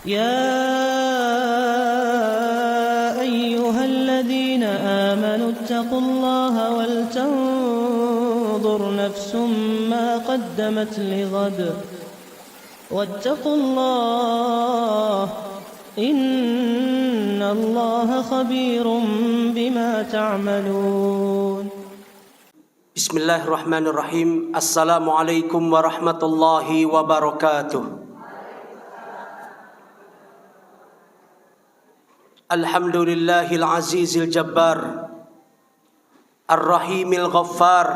يا أيها الذين آمنوا اتقوا الله ولتنظر نفس ما قدمت لغد واتقوا الله إن الله خبير بما تعملون. Bismillahirrahmanirrahim. Assalamualaikum warahmatullahi wabarakatuh. Alhamdulillahil azizil jabbar, ar-rahimil ghaffar,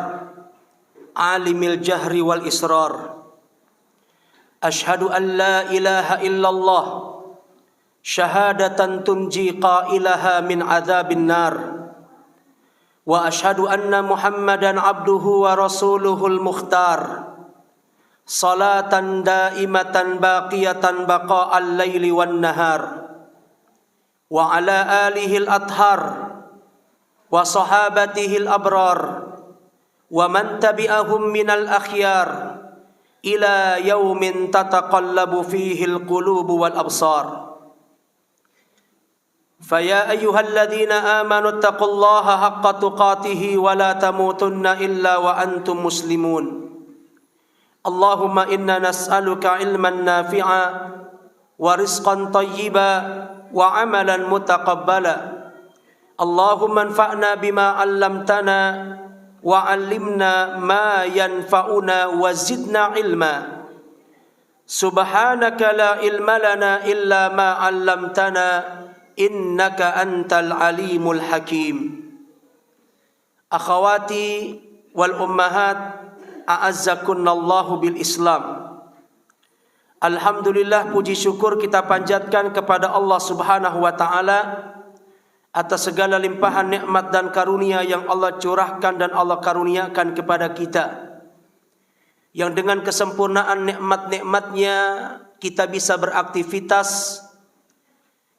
alimil jahri wal israr. Ashhadu an la ilaha illallah syahadatan tunji qailaha min adzabin nar. Wa ashhadu anna Muhammadan abduhu wa rasuluhul mukhtar. Salatan daimatan baqiyatan baqa'al laili wan nahar. Wa ala alihil athhar wa sahabatihil abrar wa man tabi'ahum minal akhyar ila yaumin tataqallabu fihil qulubu wal absar. Faya ayyuhalladzina amanu taqullaha haqqa tuqatih wa la tamutunna illa wa antum muslimun. Allahumma inna nas'aluka ilman nafi'a wa rizqan tayyiba wa amalan mutaqabbala. Allahumma anfa'na bima 'allamtana wa 'allimna ma yanfa'una wa zidna ilma. Subhanaka la ilma lana illa ma 'allamtana innaka antal alimul hakim. Akhawati wal ummahat, a'azzakunallahu bil Islam. Alhamdulillah, puji syukur kita panjatkan kepada Allah Subhanahu wa taala atas segala limpahan nikmat dan karunia yang Allah curahkan dan Allah karuniakan kepada kita. Yang dengan kesempurnaan nikmat-nikmatnya kita bisa beraktivitas.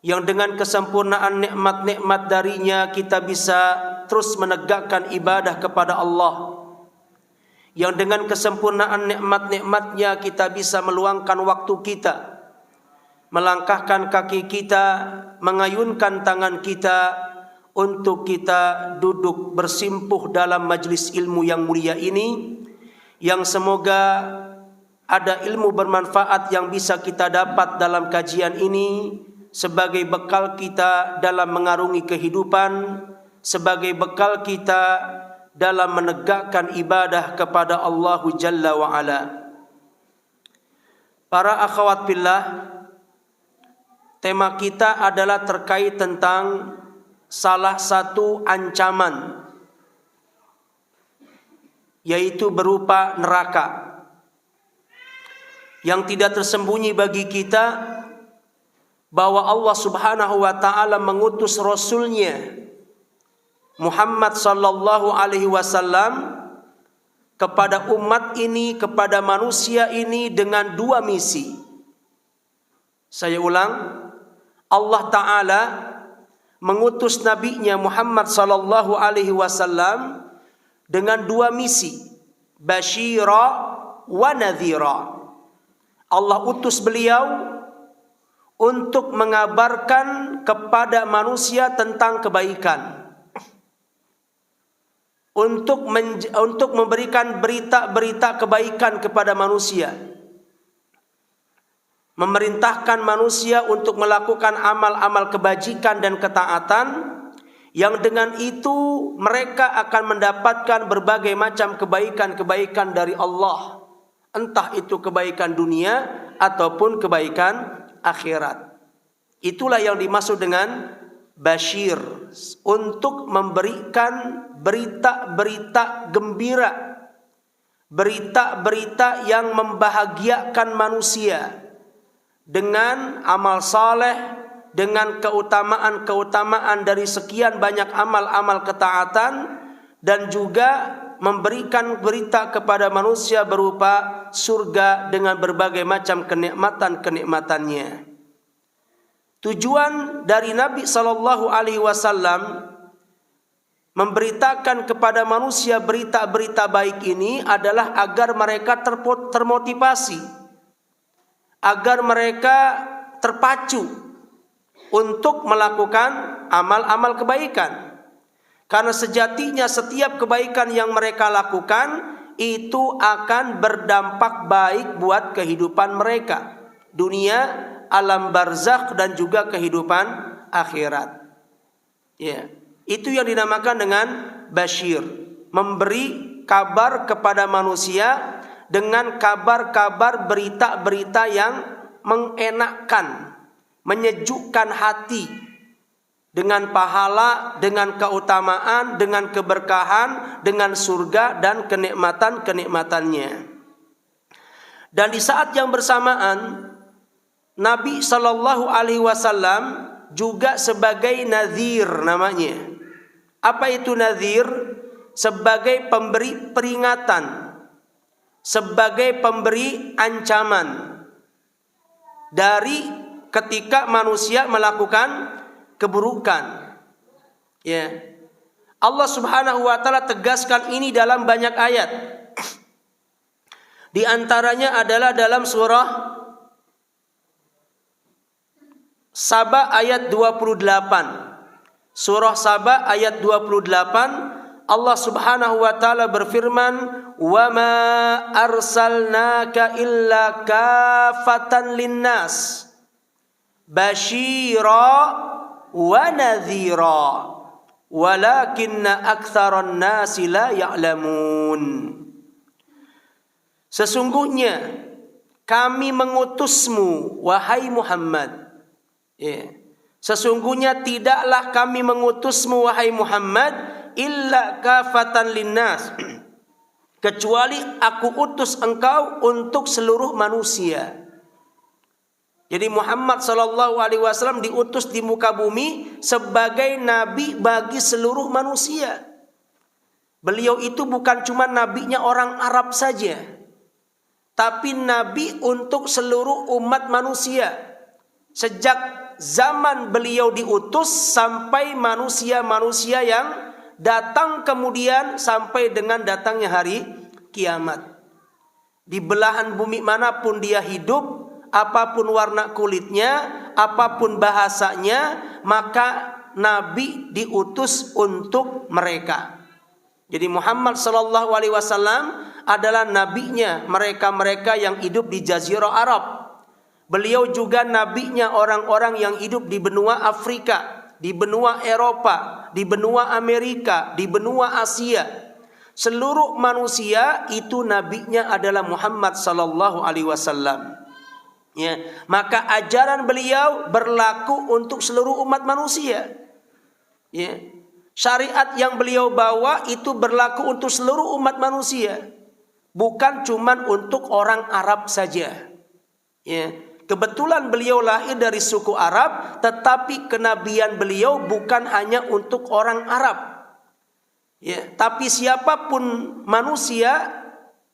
Yang dengan kesempurnaan nikmat-nikmat darinya kita bisa terus menegakkan ibadah kepada Allah. Yang dengan kesempurnaan nikmat-nikmatnya kita bisa meluangkan waktu kita, melangkahkan kaki kita, mengayunkan tangan kita untuk kita duduk bersimpuh dalam majlis ilmu yang mulia ini, yang semoga ada ilmu bermanfaat yang bisa kita dapat dalam kajian ini sebagai bekal kita dalam mengarungi kehidupan, sebagai bekal kita dalam menegakkan ibadah kepada Allah Jalla wa Ala. Para akhwat fillah, tema kita adalah terkait tentang salah satu ancaman, yaitu berupa neraka, yang tidak tersembunyi bagi kita bahwa Allah Subhanahu wa taala mengutus Rasulnya Muhammad sallallahu alaihi wasallam kepada umat ini, kepada manusia ini dengan dua misi. Saya ulang, Allah taala mengutus nabinya Muhammad sallallahu alaihi wasallam dengan dua misi, basyira wa nadhira. Allah utus beliau untuk mengabarkan kepada manusia tentang kebaikan, untuk memberikan berita-berita kebaikan kepada manusia, memerintahkan manusia untuk melakukan amal-amal kebajikan dan ketaatan, yang dengan itu mereka akan mendapatkan berbagai macam kebaikan-kebaikan dari Allah, entah itu kebaikan dunia ataupun kebaikan akhirat. Itulah yang dimaksud dengan basyir, untuk memberikan berita-berita gembira, berita-berita yang membahagiakan manusia dengan amal saleh, dengan keutamaan-keutamaan dari sekian banyak amal-amal ketaatan, dan juga memberikan berita kepada manusia berupa surga dengan berbagai macam kenikmatan-kenikmatannya. Tujuan dari Nabi Sallallahu Alaihi Wasallam memberitakan kepada manusia berita-berita baik ini adalah agar mereka termotivasi, agar mereka terpacu untuk melakukan amal-amal kebaikan. Karena sejatinya setiap kebaikan yang mereka lakukan itu akan berdampak baik buat kehidupan mereka, dunia, alam barzakh, dan juga kehidupan akhirat. Ya, itu yang dinamakan dengan basyir, memberi kabar kepada manusia dengan kabar-kabar, berita-berita yang mengenakkan, menyejukkan hati, dengan pahala, dengan keutamaan, dengan keberkahan, dengan surga dan kenikmatan-kenikmatannya. Dan di saat yang bersamaan, Nabi Shallallahu Alaihi Wasallam juga sebagai nadhir namanya. Apa itu nadhir? Sebagai pemberi peringatan, sebagai pemberi ancaman dari ketika manusia melakukan keburukan. Ya. Allah Subhanahu wa taala tegaskan ini dalam banyak ayat. Di antaranya adalah dalam surah Saba ayat 28. Surah Saba ayat 28, Allah Subhanahu wa taala berfirman, "Wa ma arsalnaka illa kafatan linnas basyira wa nadhira walakinna aktsaran nasi la ya'lamun." Sesungguhnya kami mengutusmu wahai Muhammad. Sesungguhnya tidaklah kami mengutusmu wahai Muhammad illa kafatan linnas, kecuali aku utus engkau untuk seluruh manusia. Jadi Muhammad sallallahu alaihi wasallam diutus di muka bumi sebagai nabi bagi seluruh manusia. Beliau itu bukan cuma nabinya orang Arab saja, tapi nabi untuk seluruh umat manusia. Sejak zaman beliau diutus sampai manusia-manusia yang datang kemudian sampai dengan datangnya hari kiamat. Di belahan bumi manapun dia hidup, apapun warna kulitnya, apapun bahasanya, maka Nabi diutus untuk mereka. Jadi Muhammad sallallahu alaihi wasallam adalah nabinya mereka-mereka yang hidup di Jazirah Arab. Beliau juga nabinya orang-orang yang hidup di benua Afrika, di benua Eropa, di benua Amerika, di benua Asia. Seluruh manusia itu nabinya adalah Muhammad sallallahu alaihi wasallam. Ya, maka ajaran beliau berlaku untuk seluruh umat manusia. Ya. Syariat yang beliau bawa itu berlaku untuk seluruh umat manusia, bukan cuman untuk orang Arab saja. Ya. Kebetulan beliau lahir dari suku Arab, tetapi kenabian beliau bukan hanya untuk orang Arab. Ya, tapi siapapun manusia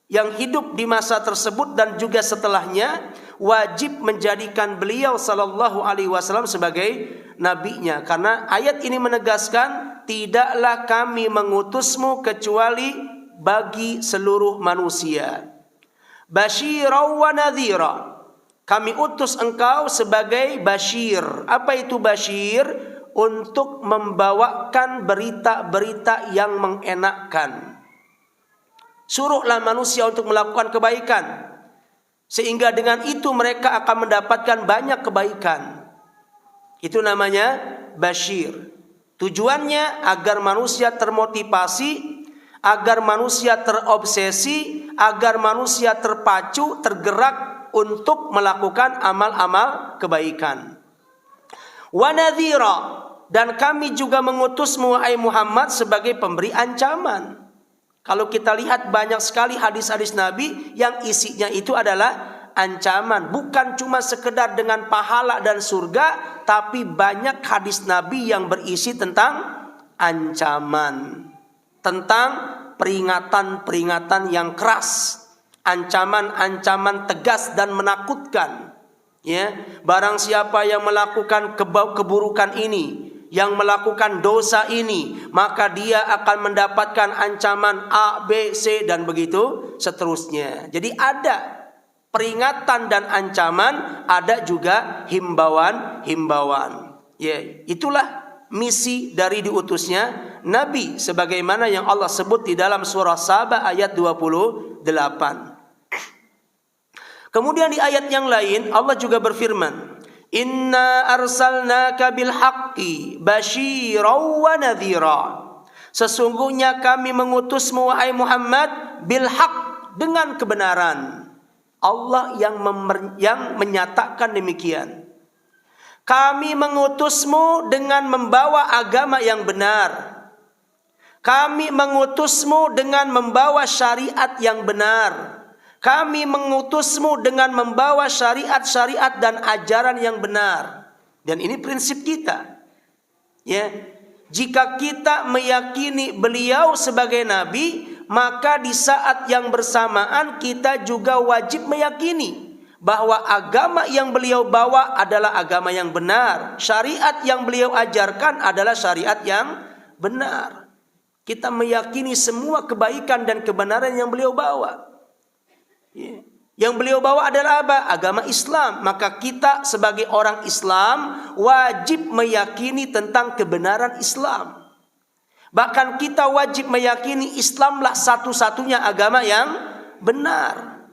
yang hidup di masa tersebut dan juga setelahnya wajib menjadikan beliau sallallahu alaihi wasallam sebagai nabinya. Karena ayat ini menegaskan, tidaklah kami mengutusmu kecuali bagi seluruh manusia. Basyira wa nadhira. Kami utus engkau sebagai basyir. Apa itu basyir? Untuk membawakan berita-berita yang mengenakkan. Suruhlah manusia untuk melakukan kebaikan, sehingga dengan itu mereka akan mendapatkan banyak kebaikan. Itu namanya basyir. Tujuannya agar manusia termotivasi, agar manusia terobsesi, agar manusia terpacu, tergerak untuk melakukan amal-amal kebaikan. Wa nadhira, dan kami juga mengutusmu wahai Muhammad sebagai pemberi ancaman. Kalau kita lihat banyak sekali hadis-hadis Nabi yang isinya itu adalah ancaman, bukan cuma sekedar dengan pahala dan surga, tapi banyak hadis Nabi yang berisi tentang ancaman, tentang peringatan-peringatan yang keras, ancaman-ancaman tegas dan menakutkan. Ya, barang siapa yang melakukan keburukan ini, yang melakukan dosa ini, maka dia akan mendapatkan ancaman A, B, C dan begitu seterusnya. Jadi ada peringatan dan ancaman, ada juga himbauan-himbauan. Ya, itulah misi dari diutusnya Nabi sebagaimana yang Allah sebut di dalam surah Saba ayat 28. Kemudian di ayat yang lain Allah juga berfirman, Inna arsalnaka bil haqqi basyiran wa nadhira. Sesungguhnya kami mengutusmu wahai Muhammad bil haqq, dengan kebenaran. Allah yang menyatakan demikian. Kami mengutusmu dengan membawa agama yang benar. Kami mengutusmu dengan membawa syariat yang benar. Kami mengutusmu dengan membawa syariat-syariat dan ajaran yang benar. Dan ini prinsip kita. Ya, jika kita meyakini beliau sebagai nabi, maka di saat yang bersamaan kita juga wajib meyakini bahwa agama yang beliau bawa adalah agama yang benar. Syariat yang beliau ajarkan adalah syariat yang benar. Kita meyakini semua kebaikan dan kebenaran yang beliau bawa. Yang beliau bawa adalah apa? Agama Islam. Maka kita sebagai orang Islam wajib meyakini tentang kebenaran Islam. Bahkan kita wajib meyakini Islamlah satu-satunya agama yang benar.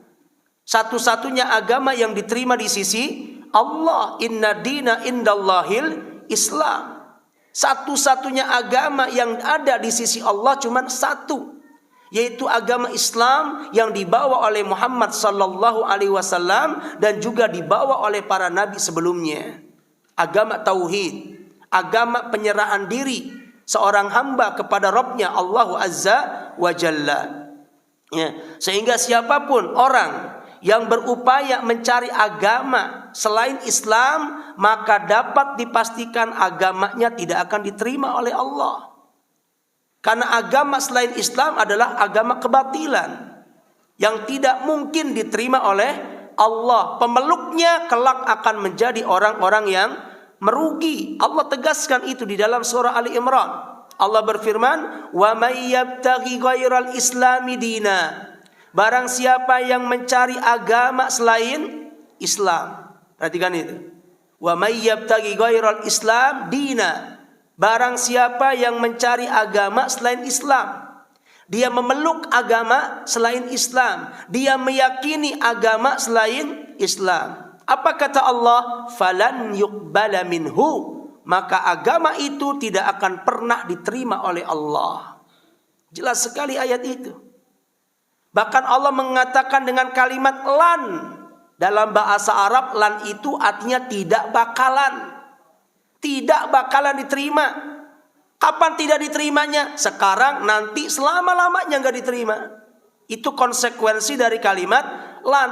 Satu-satunya agama yang diterima di sisi Allah. Inna dina indallahil Islam. Satu-satunya agama yang ada di sisi Allah cuma satu, yaitu agama Islam yang dibawa oleh Muhammad sallallahu alaihi wasallam dan juga dibawa oleh para nabi sebelumnya. Agama tauhid, agama penyerahan diri seorang hamba kepada Rabbnya Allah Azza wa Jalla. Ya, sehingga siapapun orang yang berupaya mencari agama selain Islam, maka dapat dipastikan agamanya tidak akan diterima oleh Allah. Karena agama selain Islam adalah agama kebatilan yang tidak mungkin diterima oleh Allah. Pemeluknya kelak akan menjadi orang-orang yang merugi. Allah tegaskan itu di dalam surah Ali Imran. Allah berfirman, "Wa may yabtaghi ghairal islami dina." Barang siapa yang mencari agama selain Islam. Perhatikan itu. Wa may yabtaghi ghairal islam dina. Barang siapa yang mencari agama selain Islam. Dia memeluk agama selain Islam. Dia meyakini agama selain Islam. Apa kata Allah? Falan yuqbala minhu. Maka agama itu tidak akan pernah diterima oleh Allah. Jelas sekali ayat itu. Bahkan Allah mengatakan dengan kalimat lan. Dalam bahasa Arab lan itu artinya tidak bakalan. Tidak bakalan diterima. Kapan tidak diterimanya? Sekarang, nanti, selama-lamanya nggak diterima. Itu konsekuensi dari kalimat lan.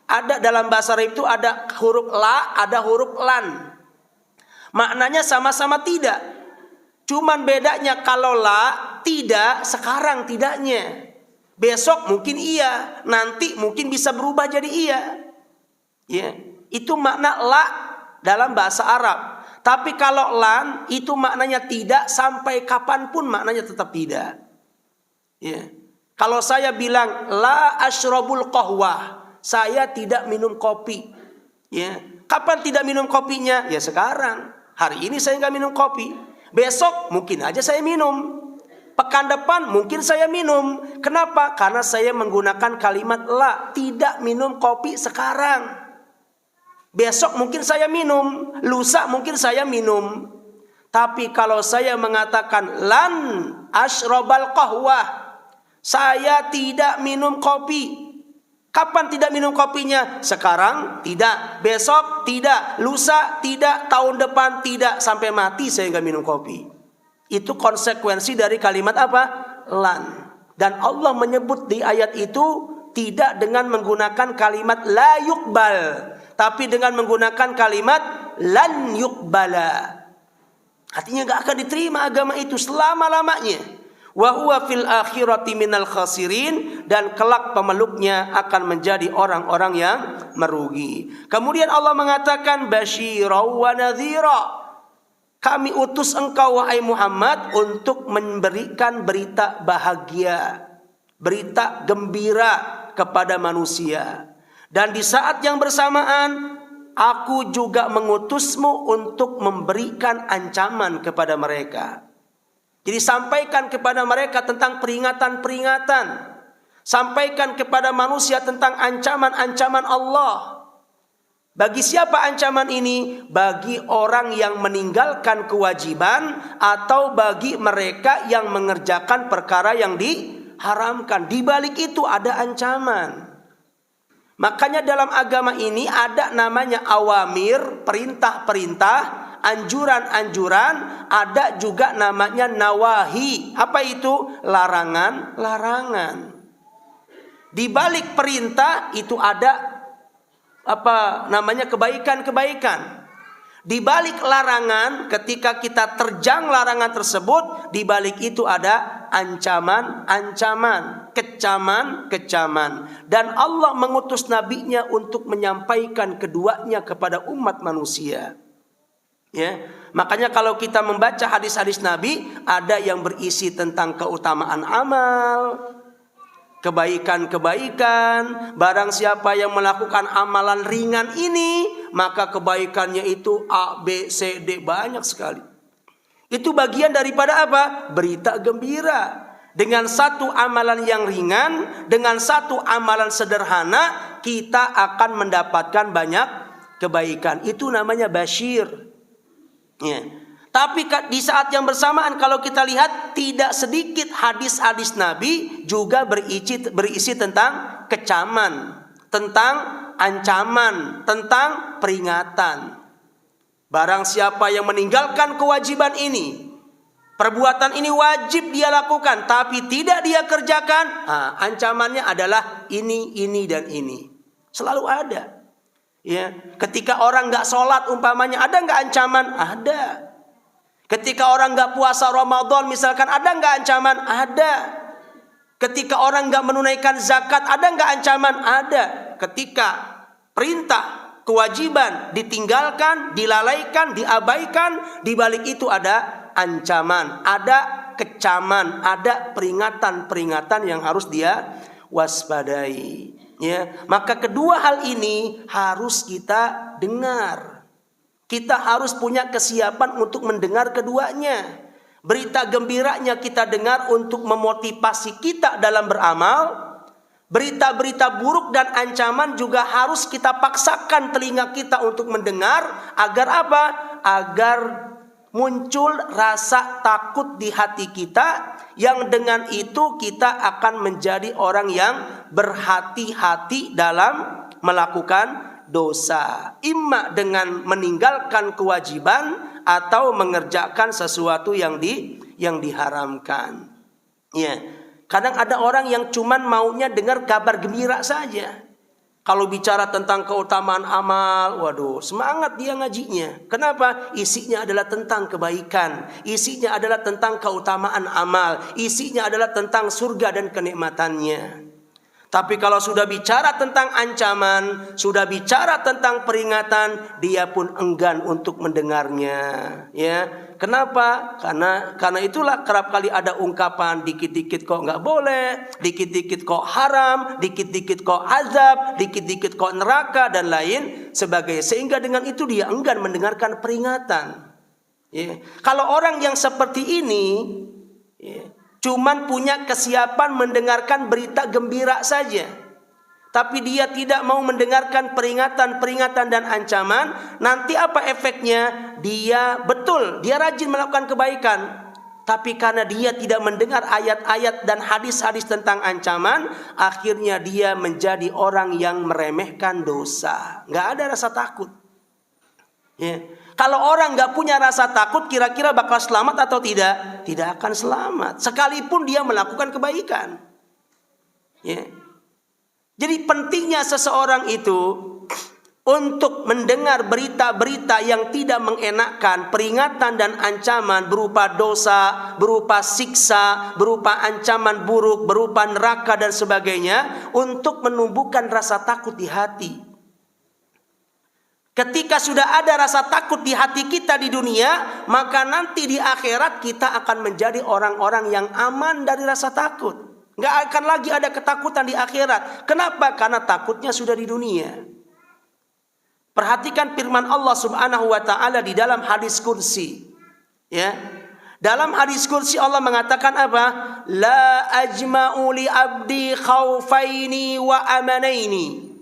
Ada dalam bahasa Arab itu ada huruf la, ada huruf lan. Maknanya sama-sama tidak. Cuman bedanya kalau la tidak, sekarang tidaknya. Besok mungkin iya, nanti mungkin bisa berubah jadi iya. Ya, itu makna la dalam bahasa Arab. Tapi kalau lan itu maknanya tidak, sampai kapanpun maknanya tetap tidak. Ya. Kalau saya bilang la asyrabul qahwah, saya tidak minum kopi. Ya. Kapan tidak minum kopinya? Ya sekarang. Hari ini saya nggak minum kopi. Besok mungkin aja saya minum. Pekan depan mungkin saya minum. Kenapa? Karena saya menggunakan kalimat la, tidak minum kopi sekarang. Besok mungkin saya minum, lusa mungkin saya minum. Tapi kalau saya mengatakan lan asyrabal qahwah, saya tidak minum kopi. Kapan tidak minum kopinya? Sekarang tidak, besok tidak, lusa tidak, tahun depan tidak, sampai mati saya nggak minum kopi. Itu konsekuensi dari kalimat apa? Lan. Dan Allah menyebut di ayat itu tidak dengan menggunakan kalimat la yuqbal, tapi dengan menggunakan kalimat lan yuqbala. Artinya gak akan diterima agama itu selama-lamanya. Wa huwa fil akhirati minal khasirin, dan kelak pemeluknya akan menjadi orang-orang yang merugi. Kemudian Allah mengatakan basyira wa nadhira. Kami utus engkau wahai Muhammad untuk memberikan berita bahagia, berita gembira kepada manusia. Dan di saat yang bersamaan, aku juga mengutusmu untuk memberikan ancaman kepada mereka. Jadi sampaikan kepada mereka tentang peringatan-peringatan. Sampaikan kepada manusia tentang ancaman-ancaman Allah. Bagi siapa ancaman ini? Bagi orang yang meninggalkan kewajiban atau bagi mereka yang mengerjakan perkara yang diharamkan. Di balik itu ada ancaman. Makanya dalam agama ini ada namanya awamir, perintah-perintah, anjuran-anjuran, ada juga namanya nawahi. Apa itu? Larangan-larangan. Di balik perintah itu ada kebaikan-kebaikan. Di balik larangan, ketika kita terjang larangan tersebut, di balik itu ada ancaman-ancaman, kecaman-kecaman. Dan Allah mengutus nabinya untuk menyampaikan keduanya kepada umat manusia. Ya, makanya kalau kita membaca hadis-hadis Nabi, ada yang berisi tentang keutamaan amal, kebaikan-kebaikan. Barang siapa yang melakukan amalan ringan ini, maka kebaikannya itu A, B, C, D, banyak sekali. Itu bagian daripada apa? Berita gembira. Dengan satu amalan yang ringan, dengan satu amalan sederhana, kita akan mendapatkan banyak kebaikan. Itu namanya basyir. Ya. Tapi di saat yang bersamaan kalau kita lihat, tidak sedikit hadis-hadis Nabi juga berisi tentang kecaman, tentang ancaman, tentang peringatan. Barang siapa yang meninggalkan kewajiban ini, perbuatan ini wajib dia lakukan, tapi tidak dia kerjakan, ancamannya adalah ini, dan ini. Selalu ada. Ya, ketika orang nggak sholat umpamanya, ada nggak ancaman? Ada. Ketika orang nggak puasa Ramadan misalkan, ada nggak ancaman? Ada. Ketika orang nggak menunaikan zakat, ada nggak ancaman? Ada. Ketika perintah, kewajiban ditinggalkan, dilalaikan, diabaikan, di balik itu ada ancaman, ada kecaman, ada peringatan-peringatan yang harus dia waspadai. Ya, maka kedua hal ini harus kita dengar. Kita harus punya kesiapan untuk mendengar keduanya. Berita gembiranya kita dengar untuk memotivasi kita dalam beramal. Berita-berita buruk dan ancaman juga harus kita paksakan telinga kita untuk mendengar. Agar apa? Agar muncul rasa takut di hati kita. Yang dengan itu kita akan menjadi orang yang berhati-hati dalam melakukan dosa, imma dengan meninggalkan kewajiban atau mengerjakan sesuatu yang diharamkan. Ya, kadang ada orang yang cuman maunya dengar kabar gembira saja. Kalau bicara tentang keutamaan amal, waduh, semangat dia ngajinya. Kenapa? Isinya adalah tentang kebaikan, isinya adalah tentang keutamaan amal, isinya adalah tentang surga dan kenikmatannya. Tapi kalau sudah bicara tentang ancaman, sudah bicara tentang peringatan, dia pun enggan untuk mendengarnya. Ya, kenapa? Karena itulah kerap kali ada ungkapan dikit-dikit kok nggak boleh, dikit-dikit kok haram, dikit-dikit kok azab, dikit-dikit kok neraka dan lain sebagainya. Sehingga dengan itu dia enggan mendengarkan peringatan. Ya. Kalau orang yang seperti ini, ya, cuman punya kesiapan mendengarkan berita gembira saja, tapi dia tidak mau mendengarkan peringatan-peringatan dan ancaman, nanti apa efeknya? Dia rajin melakukan kebaikan, tapi karena dia tidak mendengar ayat-ayat dan hadis-hadis tentang ancaman, akhirnya dia menjadi orang yang meremehkan dosa. Gak ada rasa takut. Ya. Kalau orang gak punya rasa takut, kira-kira bakal selamat atau tidak? Tidak akan selamat, sekalipun dia melakukan kebaikan. Ya. Jadi pentingnya seseorang itu untuk mendengar berita-berita yang tidak mengenakkan, peringatan dan ancaman berupa dosa, berupa siksa, berupa ancaman buruk, berupa neraka dan sebagainya, untuk menumbuhkan rasa takut di hati. Ketika sudah ada rasa takut di hati kita di dunia, maka nanti di akhirat kita akan menjadi orang-orang yang aman dari rasa takut. Nggak akan lagi ada ketakutan di akhirat. Kenapa? Karena takutnya sudah di dunia. Perhatikan firman Allah Subhanahu wa taala di dalam hadis kursi. Ya. Dalam hadis kursi Allah mengatakan apa? La ajma'u li abdi khaufaini wa amanaini.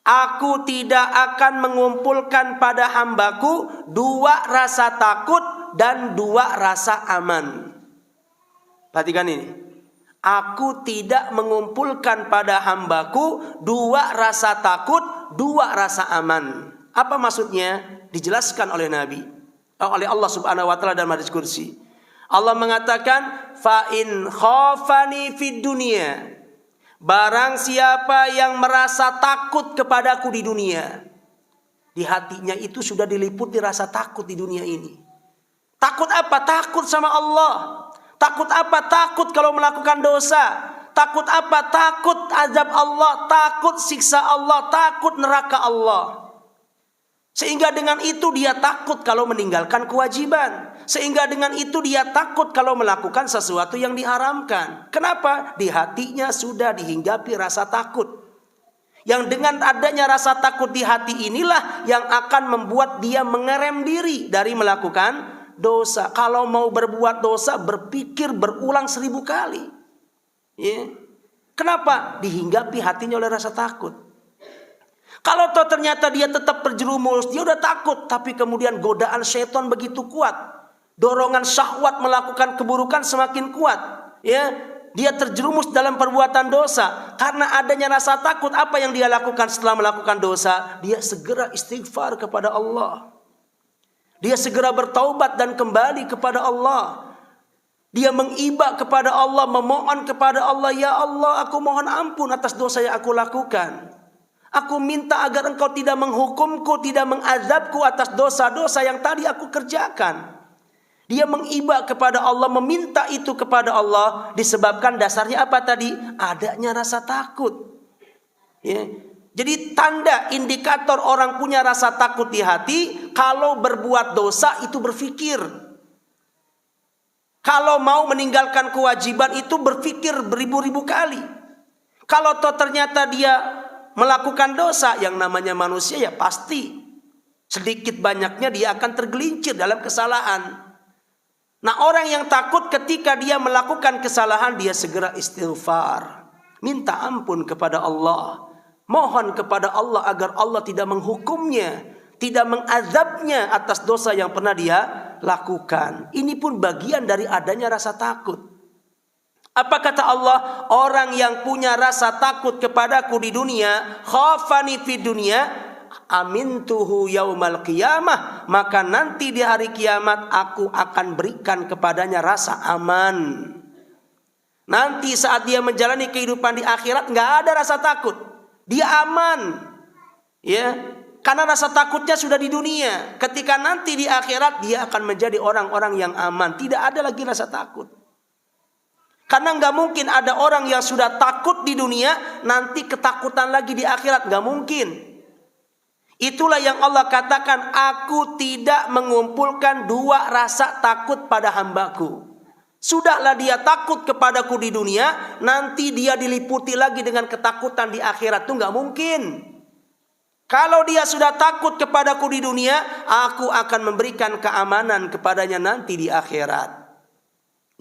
Aku tidak akan mengumpulkan pada hambaku 2 rasa takut dan 2 rasa aman. Perhatikan ini. Aku tidak mengumpulkan pada hambaku 2 rasa takut, 2 rasa aman. Apa maksudnya? Dijelaskan oleh Nabi, oleh Allah Subhanahu wa taala dalam hadis kursi. Allah mengatakan, "Fa in khafani fid dunya." Barang siapa yang merasa takut kepadaku di dunia, di hatinya itu sudah diliputi rasa takut di dunia ini. Takut apa? Takut sama Allah. Takut apa? Takut kalau melakukan dosa. Takut apa? Takut azab Allah, takut siksa Allah, takut neraka Allah. Sehingga dengan itu dia takut kalau meninggalkan kewajiban. Sehingga dengan itu dia takut kalau melakukan sesuatu yang diharamkan. Kenapa? Di hatinya sudah dihinggapi rasa takut. Yang dengan adanya rasa takut di hati inilah yang akan membuat dia mengerem diri dari melakukan dosa. Kalau mau berbuat dosa, berpikir berulang 1000 kali. Ya. Kenapa? Dihinggapi hatinya oleh rasa takut. Kalau toh ternyata dia tetap berjerumus, dia udah takut, tapi kemudian godaan syaitan begitu kuat, dorongan syahwat melakukan keburukan semakin kuat, ya, dia terjerumus dalam perbuatan dosa. Karena adanya rasa takut, apa yang dia lakukan setelah melakukan dosa? Dia segera istighfar kepada Allah. Dia segera bertaubat dan kembali kepada Allah. Dia mengiba kepada Allah, memohon kepada Allah, ya Allah, aku mohon ampun atas dosa yang aku lakukan. Aku minta agar engkau tidak menghukumku, tidak mengazabku atas dosa-dosa yang tadi aku kerjakan. Dia mengiba kepada Allah, meminta itu kepada Allah. Disebabkan dasarnya apa tadi? Adanya rasa takut. Ya. Jadi tanda indikator orang punya rasa takut di hati, kalau berbuat dosa itu berpikir. Kalau mau meninggalkan kewajiban itu berpikir beribu-ribu kali. Kalau toh ternyata dia melakukan dosa, yang namanya manusia ya pasti sedikit banyaknya dia akan tergelincir dalam kesalahan. Nah, orang yang takut ketika dia melakukan kesalahan, dia segera istighfar, minta ampun kepada Allah, mohon kepada Allah agar Allah tidak menghukumnya, tidak mengazabnya atas dosa yang pernah dia lakukan. Ini pun bagian dari adanya rasa takut. Apa kata Allah? Orang yang punya rasa takut kepadaku di dunia, khafani fid dunya, amintuhu yaumal qiyamah, maka nanti di hari kiamat aku akan berikan kepadanya rasa aman. Nanti saat dia menjalani kehidupan di akhirat nggak ada rasa takut, dia aman, ya, karena rasa takutnya sudah di dunia. Ketika nanti di akhirat dia akan menjadi orang-orang yang aman, tidak ada lagi rasa takut. Karena nggak mungkin ada orang yang sudah takut di dunia nanti ketakutan lagi di akhirat, nggak mungkin. Itulah yang Allah katakan, aku tidak mengumpulkan 2 rasa takut pada hambaku. Sudahlah dia takut kepadaku di dunia, nanti dia diliputi lagi dengan ketakutan di akhirat, itu nggak mungkin. Kalau dia sudah takut kepadaku di dunia, aku akan memberikan keamanan kepadanya nanti di akhirat.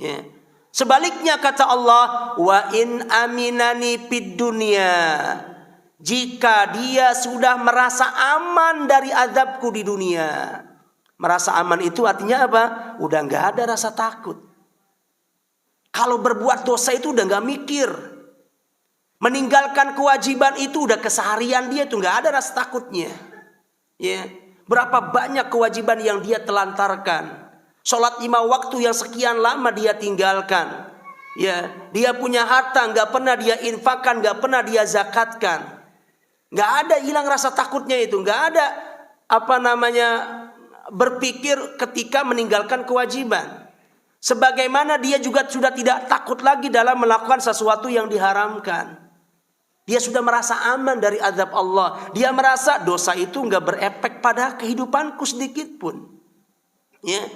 Ya. Sebaliknya kata Allah, wa in aminani fid dunya, jika dia sudah merasa aman dari azabku di dunia. Merasa aman itu artinya apa? Udah nggak ada rasa takut. Kalau berbuat dosa itu udah nggak mikir. Meninggalkan kewajiban itu udah keseharian dia, itu nggak ada rasa takutnya. Ya, berapa banyak kewajiban yang dia telantarkan. Sholat 5 waktu yang sekian lama dia tinggalkan. Ya, dia punya harta nggak pernah dia infakkan, nggak pernah dia zakatkan. Nggak ada hilang rasa takutnya itu, nggak ada berpikir ketika meninggalkan kewajiban. Sebagaimana dia juga sudah tidak takut lagi dalam melakukan sesuatu yang diharamkan. Dia sudah merasa aman dari azab Allah. Dia merasa dosa itu nggak berefek pada kehidupanku sedikit pun. Ya.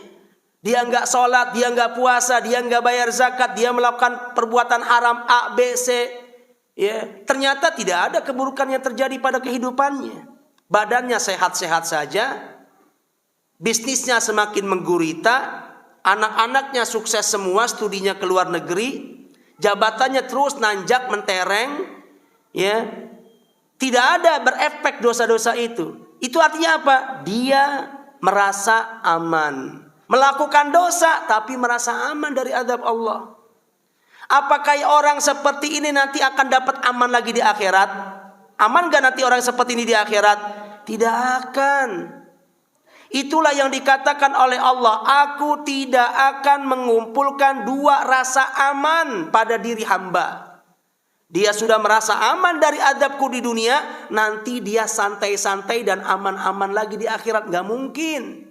Dia enggak sholat, dia enggak puasa, dia enggak bayar zakat, dia melakukan perbuatan haram A, B, C. Ya, ternyata tidak ada keburukan yang terjadi pada kehidupannya. Badannya sehat-sehat saja, bisnisnya semakin menggurita, anak-anaknya sukses semua, studinya ke luar negeri, jabatannya terus nanjak mentereng, ya. Tidak ada berefek dosa-dosa itu. Itu artinya apa? Dia merasa aman. Melakukan dosa tapi merasa aman dari azab Allah. Apakah orang seperti ini nanti akan dapat aman lagi di akhirat? Aman gak nanti orang seperti ini di akhirat? Tidak akan. Itulah yang dikatakan oleh Allah, aku tidak akan mengumpulkan dua rasa aman pada diri hamba. Dia sudah merasa aman dari azabku di dunia, nanti dia santai-santai dan aman-aman lagi di akhirat. Gak mungkin.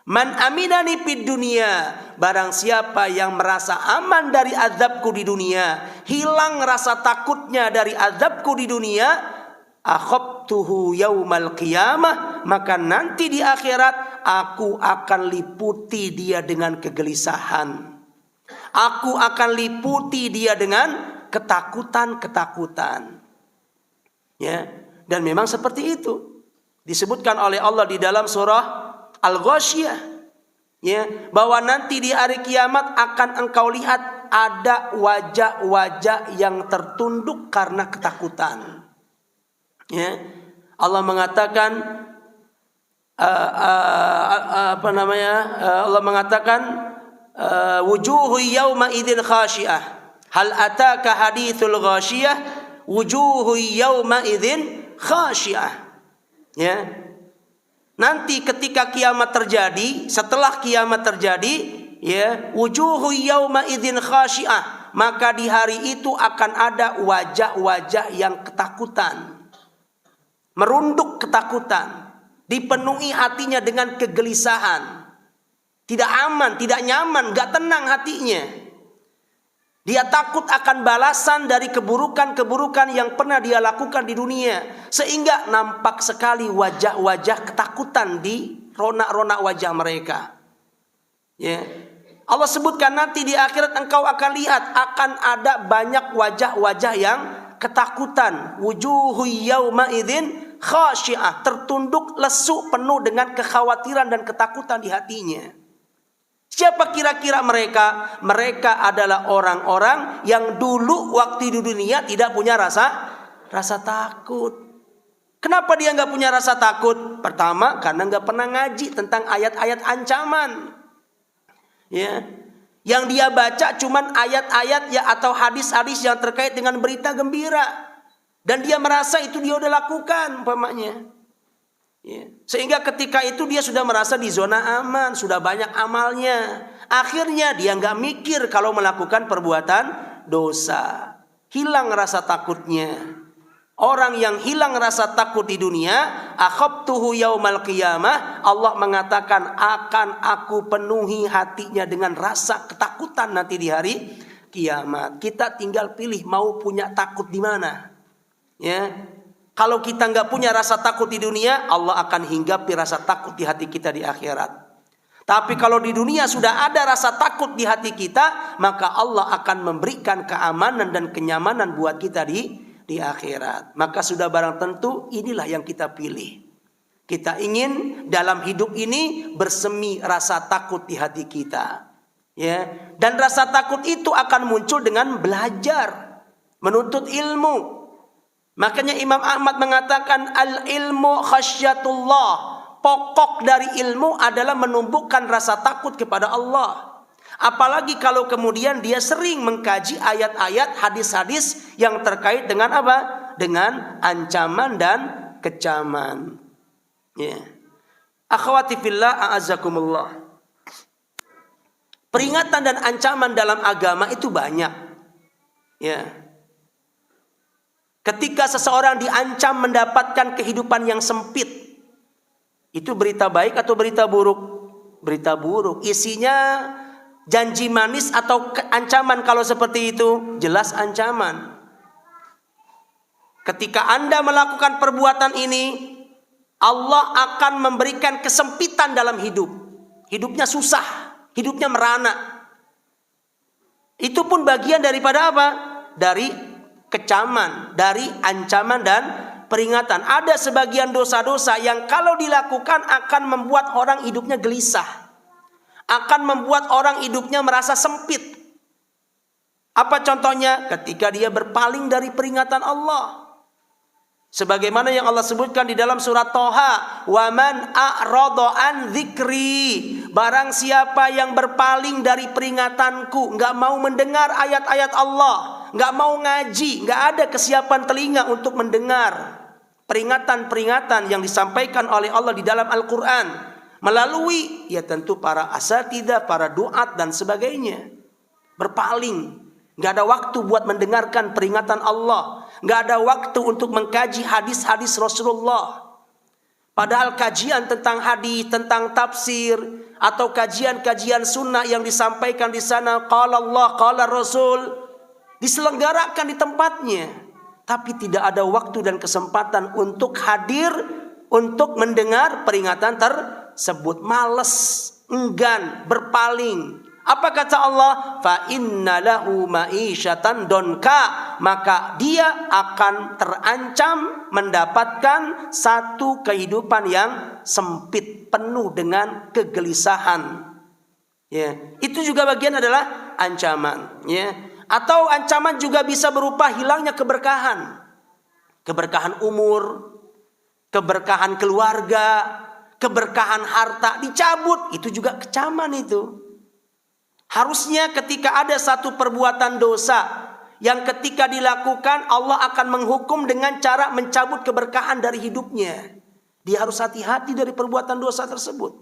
Man aminani fid dunia, barang siapa yang merasa aman dari azabku di dunia, hilang rasa takutnya dari azabku di dunia, akhobtuhu yaumal qiyamah, maka nanti di akhirat aku akan liputi dia dengan kegelisahan. Aku akan liputi dia dengan ketakutan-ketakutan. Ya, dan memang seperti itu. Disebutkan oleh Allah di dalam surah Al-Ghasyiyah, ya, bahwa nanti di hari kiamat akan engkau lihat ada wajah-wajah yang tertunduk karena ketakutan. Ya, Allah mengatakan Allah mengatakan wujuhu yauma idzin khasyiah, hal ataka hadithul ghasyiyah, wujuhu yauma idzin khasyiah. Ya. Nanti ketika kiamat terjadi, setelah kiamat terjadi, ya, wujuhu yauma idzin khasyiah, maka di hari itu akan ada wajah-wajah yang ketakutan. Merunduk ketakutan, dipenuhi hatinya dengan kegelisahan. Tidak aman, tidak nyaman, gak tenang hatinya. Dia takut akan balasan dari keburukan-keburukan yang pernah dia lakukan di dunia. Sehingga nampak sekali wajah-wajah ketakutan di ronak-ronak wajah mereka. Ya. Allah sebutkan nanti di akhirat engkau akan lihat akan ada banyak wajah-wajah yang ketakutan. Wujuhu yauma idzin khasyiah, tertunduk lesu penuh dengan kekhawatiran dan ketakutan di hatinya. Siapa kira-kira mereka? Mereka adalah orang-orang yang dulu waktu di dunia tidak punya rasa takut. Kenapa dia nggak punya rasa takut? Pertama, karena nggak pernah ngaji tentang ayat-ayat ancaman. Ya, yang dia baca cuman ayat-ayat ya atau hadis-hadis yang terkait dengan berita gembira, dan dia merasa itu dia udah lakukan, umpamanya. Ya. Sehingga ketika itu dia sudah merasa di zona aman, sudah banyak amalnya. Akhirnya dia nggak mikir kalau melakukan perbuatan dosa. Hilang rasa takutnya. Orang yang hilang rasa takut di dunia, akhobtuhu yaumal qiyamah, Allah mengatakan akan aku penuhi hatinya dengan rasa ketakutan nanti di hari kiamat. Kita tinggal pilih mau punya takut di mana. Ya. Kalau kita nggak punya rasa takut di dunia, Allah akan hinggapi rasa takut di hati kita di akhirat. Tapi kalau di dunia sudah ada rasa takut di hati kita, maka Allah akan memberikan keamanan dan kenyamanan buat kita di akhirat. Maka sudah barang tentu inilah yang kita pilih. Kita ingin dalam hidup ini bersemi rasa takut di hati kita. Ya. Dan rasa takut itu akan muncul dengan belajar, menuntut ilmu. Makanya Imam Ahmad mengatakan al-ilmu khasyatullah. Pokok dari ilmu adalah menumbuhkan rasa takut kepada Allah. Apalagi kalau kemudian dia sering mengkaji ayat-ayat, hadis-hadis yang terkait dengan apa? Dengan ancaman dan kecaman. Ya. Akhwati fillah a'azzakumullah. Peringatan dan ancaman dalam agama itu banyak. Ya. Ketika seseorang diancam mendapatkan kehidupan yang sempit, itu berita baik atau berita buruk? Berita buruk. Isinya janji manis atau ancaman kalau seperti itu? Jelas ancaman. Ketika Anda melakukan perbuatan ini, Allah akan memberikan kesempitan dalam hidup. Hidupnya susah. hidupnya merana. Itu pun bagian daripada apa? Dari kecaman, dari ancaman dan peringatan. Ada sebagian dosa-dosa yang kalau dilakukan akan membuat orang hidupnya gelisah, akan membuat orang hidupnya merasa sempit. Apa contohnya? Ketika dia berpaling dari peringatan Allah. Sebagaimana yang Allah sebutkan di dalam surat Thaha, "Waman a'rada an dzikri." Barang siapa yang berpaling dari peringatanku, enggak mau mendengar ayat-ayat Allah, enggak mau ngaji, enggak ada kesiapan telinga untuk mendengar peringatan-peringatan yang disampaikan oleh Allah di dalam Al-Qur'an melalui ya tentu para asatidzah, para duat dan sebagainya. Berpaling, enggak ada waktu buat mendengarkan peringatan Allah, enggak ada waktu untuk mengkaji hadis-hadis Rasulullah. Padahal kajian tentang hadis, tentang tafsir atau kajian-kajian sunnah yang disampaikan di sana, qala Allah, qala Rasul, diselenggarakan di tempatnya. Tapi tidak ada waktu dan kesempatan untuk hadir, untuk mendengar peringatan tersebut. Males, enggan, berpaling. Apa kata Allah? Fa inna lahu ma'isyatan donka. Maka dia akan terancam mendapatkan satu kehidupan yang sempit, penuh dengan kegelisahan. Ya, itu juga bagian adalah ancaman. Ya, atau ancaman juga bisa berupa hilangnya keberkahan, keberkahan umur, keberkahan keluarga, keberkahan harta dicabut. Itu juga kecaman itu. Harusnya ketika ada satu perbuatan dosa yang ketika dilakukan Allah akan menghukum dengan cara mencabut keberkahan dari hidupnya. Dia harus hati-hati dari perbuatan dosa tersebut.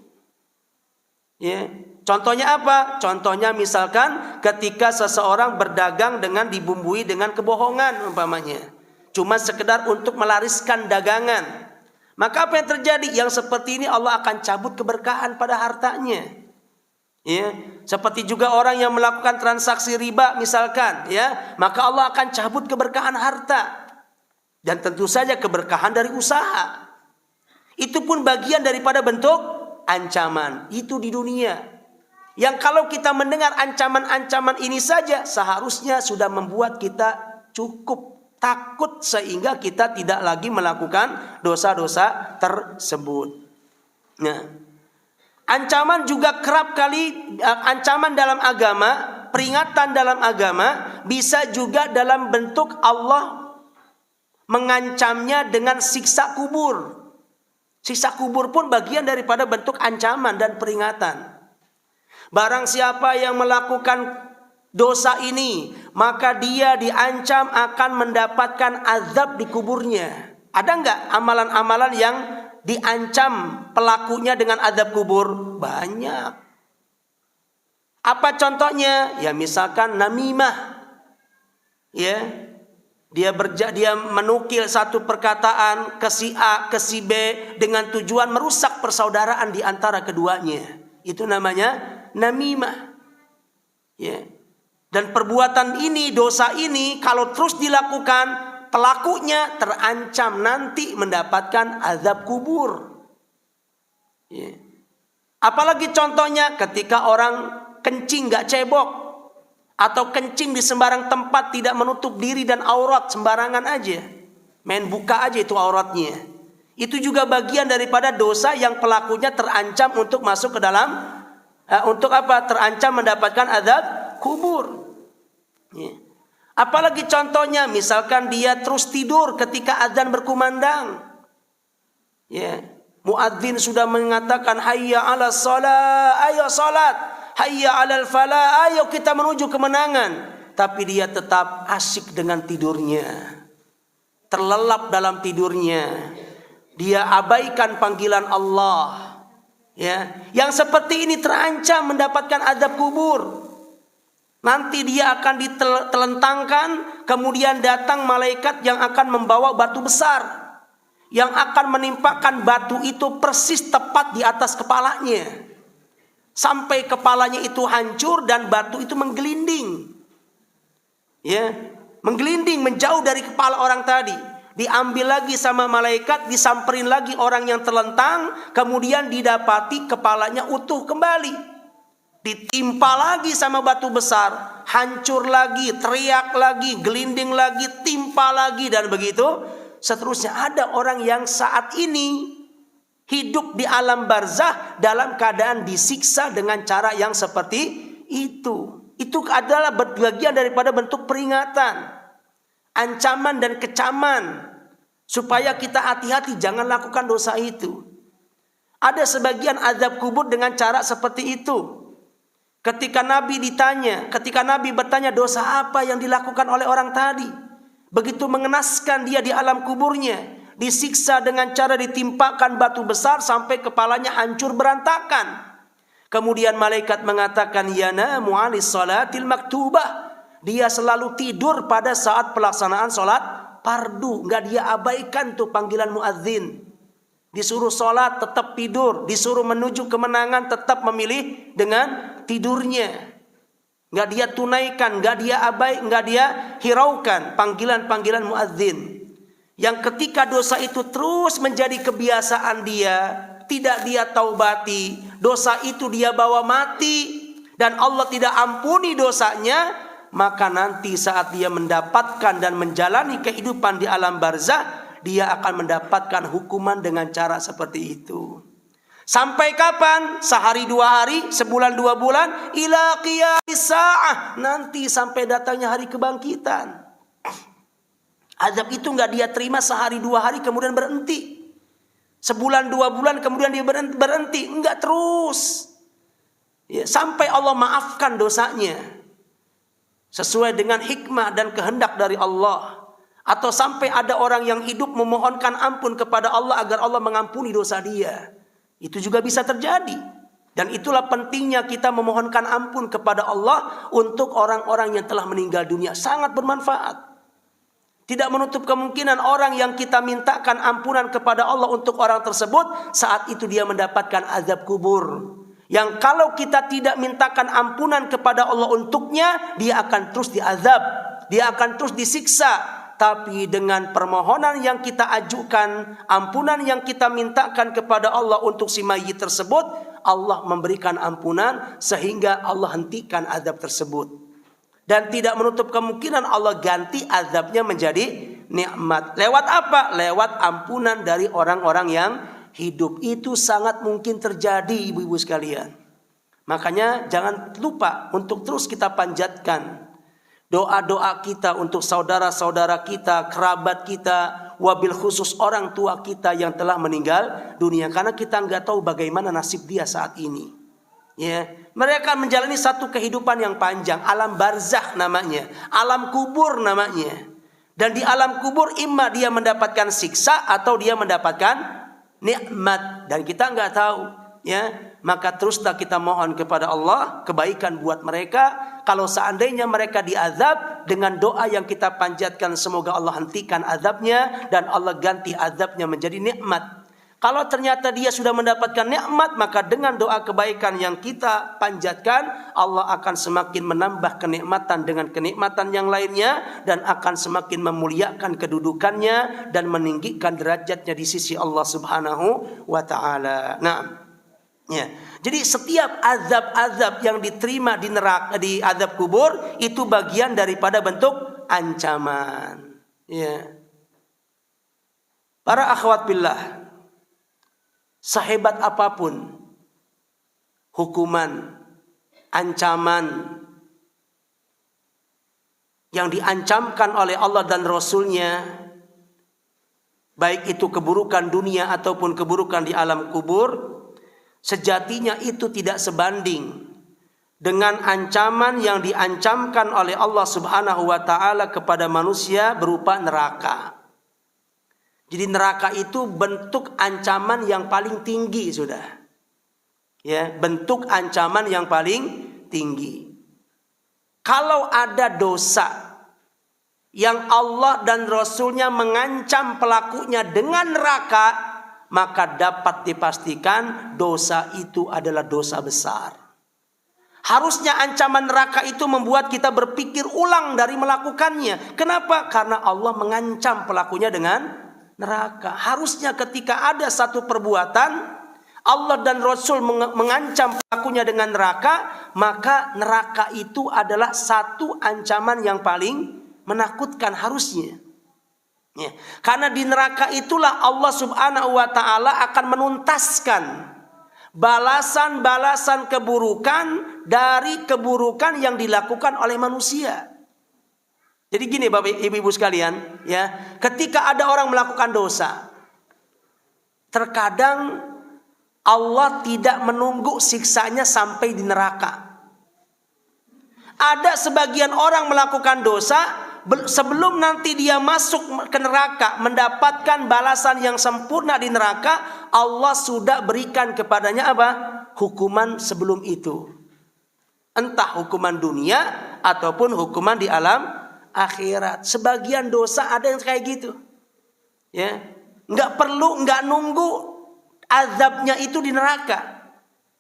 Ya. Contohnya apa? Contohnya misalkan ketika seseorang berdagang dengan dibumbui dengan kebohongan umpamanya. Cuma sekedar untuk melariskan dagangan. Maka apa yang terjadi? Yang seperti ini Allah akan cabut keberkahan pada hartanya. Ya, seperti juga orang yang melakukan transaksi riba misalkan, ya, maka Allah akan cabut keberkahan harta dan tentu saja keberkahan dari usaha. Itu pun bagian daripada bentuk ancaman. Itu di dunia. Yang kalau kita mendengar ancaman-ancaman ini saja seharusnya sudah membuat kita cukup takut sehingga kita tidak lagi melakukan dosa-dosa tersebut. Nah, ancaman juga kerap kali, ancaman dalam agama, peringatan dalam agama bisa juga dalam bentuk Allah mengancamnya dengan siksa kubur. Siksa kubur pun bagian daripada bentuk ancaman dan peringatan. Barang siapa yang melakukan dosa ini, maka dia diancam akan mendapatkan azab di kuburnya. Ada enggak amalan-amalan yang diancam pelakunya dengan azab kubur? Banyak. Apa contohnya? Ya misalkan namimah. Ya. Dia menukil satu perkataan ke si A, ke si B dengan tujuan merusak persaudaraan di antara keduanya. Itu namanya namimah. Ya. Dan perbuatan ini, dosa ini kalau terus dilakukan, pelakunya terancam nanti mendapatkan azab kubur. Ya. Apalagi contohnya ketika orang kencing gak cebok, atau kencing di sembarang tempat tidak menutup diri dan aurat, sembarangan aja, main buka aja itu auratnya. Itu juga bagian daripada dosa yang pelakunya terancam untuk masuk ke dalam, untuk apa? Terancam mendapatkan azab kubur. Ya. Apalagi contohnya, misalkan dia terus tidur ketika azan berkumandang. Ya, muadzin sudah mengatakan hayya 'alas shalah, ayo salat. Hayya 'alal falah, ayo kita menuju kemenangan. Tapi dia tetap asyik dengan tidurnya. Terlelap dalam tidurnya. Dia abaikan panggilan Allah. Ya, yang seperti ini terancam mendapatkan azab kubur. Nanti dia akan ditelentangkan, kemudian datang malaikat yang akan membawa batu besar, yang akan menimpakan batu itu persis tepat di atas kepalanya. Sampai kepalanya itu hancur dan batu itu menggelinding. Ya, menggelinding menjauh dari kepala orang tadi. Diambil lagi sama malaikat, disamperin lagi orang yang terlentang, kemudian didapati kepalanya utuh kembali. ditimpa lagi sama batu besar, hancur lagi, teriak lagi, gelinding lagi, timpa lagi, dan begitu seterusnya. Ada orang yang saat ini hidup di alam barzah dalam keadaan disiksa dengan cara yang seperti itu. Itu adalah bagian daripada bentuk peringatan, ancaman dan kecaman, supaya kita hati-hati jangan lakukan dosa itu. Ada sebagian azab kubur dengan cara seperti itu. Ketika Nabi bertanya dosa apa yang dilakukan oleh orang tadi, begitu mengenaskan dia di alam kuburnya, disiksa dengan cara ditimpakan batu besar sampai kepalanya hancur berantakan. Kemudian malaikat mengatakan, yanamu 'anis salatil maktubah. Dia selalu tidur pada saat pelaksanaan salat fardu, enggak dia abaikan tuh panggilan muadzin. Disuruh salat tetap tidur, disuruh menuju kemenangan tetap memilih dengan tidurnya. Enggak dia tunaikan, enggak dia hiraukan panggilan-panggilan muadzin. Yang ketika dosa itu terus menjadi kebiasaan dia, tidak dia taubati, dosa itu dia bawa mati, dan Allah tidak ampuni dosanya, maka nanti saat dia mendapatkan dan menjalani kehidupan di alam barzah, dia akan mendapatkan hukuman dengan cara seperti itu. Sampai kapan? Sehari 2 hari, sebulan 2 bulan, ila qiyamis sa'ah, nanti sampai datangnya hari kebangkitan. Azab itu enggak dia terima sehari 2 hari kemudian berhenti. Sebulan 2 bulan kemudian dia berhenti. Enggak terus. Ya, sampai Allah maafkan dosanya. Sesuai dengan hikmah dan kehendak dari Allah. Atau sampai ada orang yang hidup memohonkan ampun kepada Allah agar Allah mengampuni dosa dia. Itu juga bisa terjadi. Dan itulah pentingnya kita memohonkan ampun kepada Allah untuk orang-orang yang telah meninggal dunia. Sangat bermanfaat. Tidak menutup kemungkinan orang yang kita mintakan ampunan kepada Allah untuk orang tersebut, saat itu dia mendapatkan azab kubur. Yang kalau kita tidak mintakan ampunan kepada Allah untuknya, dia akan terus diazab, dia akan terus disiksa. Tapi dengan permohonan yang kita ajukan, ampunan yang kita mintakan kepada Allah untuk si mayit tersebut, Allah memberikan ampunan sehingga Allah hentikan azab tersebut. Dan tidak menutup kemungkinan Allah ganti azabnya menjadi nikmat. Lewat apa? Lewat ampunan dari orang-orang yang hidup. Itu sangat mungkin terjadi, ibu-ibu sekalian. Makanya jangan lupa untuk terus kita panjatkan doa-doa kita untuk saudara-saudara kita, kerabat kita, wabil khusus orang tua kita yang telah meninggal dunia. Karena kita nggak tahu bagaimana nasib dia saat ini. Ya, mereka menjalani satu kehidupan yang panjang, alam barzakh namanya, alam kubur namanya. Dan di alam kubur imma dia mendapatkan siksa atau dia mendapatkan nikmat, dan kita nggak tahu, ya. Maka teruslah kita mohon kepada Allah kebaikan buat mereka. Kalau seandainya mereka diazab, dengan doa yang kita panjatkan, semoga Allah hentikan azabnya dan Allah ganti azabnya menjadi nikmat. Kalau ternyata dia sudah mendapatkan nikmat, maka dengan doa kebaikan yang kita panjatkan, Allah akan semakin menambah kenikmatan dengan kenikmatan yang lainnya, dan akan semakin memuliakan kedudukannya dan meninggikan derajatnya di sisi Allah Subhanahu wa taala. Nah, ya. Jadi setiap azab-azab yang diterima di neraka, di azab kubur, itu bagian daripada bentuk ancaman. Ya. Para akhwat billah, sehebat apapun hukuman, ancaman yang diancamkan oleh Allah dan Rasulnya, baik itu keburukan dunia ataupun keburukan di alam kubur, sejatinya itu tidak sebanding dengan ancaman yang diancamkan oleh Allah Subhanahu wa taala kepada manusia berupa neraka. Jadi neraka itu bentuk ancaman yang paling tinggi, sudah. Ya, bentuk ancaman yang paling tinggi. Kalau ada dosa yang Allah dan Rasulnya mengancam pelakunya dengan neraka, maka dapat dipastikan dosa itu adalah dosa besar. Harusnya ancaman neraka itu membuat kita berpikir ulang dari melakukannya. Kenapa? Karena Allah mengancam pelakunya dengan neraka. Harusnya ketika ada satu perbuatan Allah dan Rasul mengancam pelakunya dengan neraka, maka neraka itu adalah satu ancaman yang paling menakutkan harusnya. Ya. Karena di neraka itulah Allah Subhanahu wa taala akan menuntaskan balasan-balasan keburukan dari keburukan yang dilakukan oleh manusia. Jadi gini Bapak Ibu sekalian, ya, ketika ada orang melakukan dosa, terkadang Allah tidak menunggu siksanya sampai di neraka. Ada sebagian orang melakukan dosa, sebelum nanti dia masuk ke neraka mendapatkan balasan yang sempurna di neraka, Allah sudah berikan kepadanya apa? Hukuman sebelum itu. Entah hukuman dunia ataupun hukuman di alam akhirat. Sebagian dosa ada yang kayak gitu. Ya, nggak nunggu azabnya itu di neraka.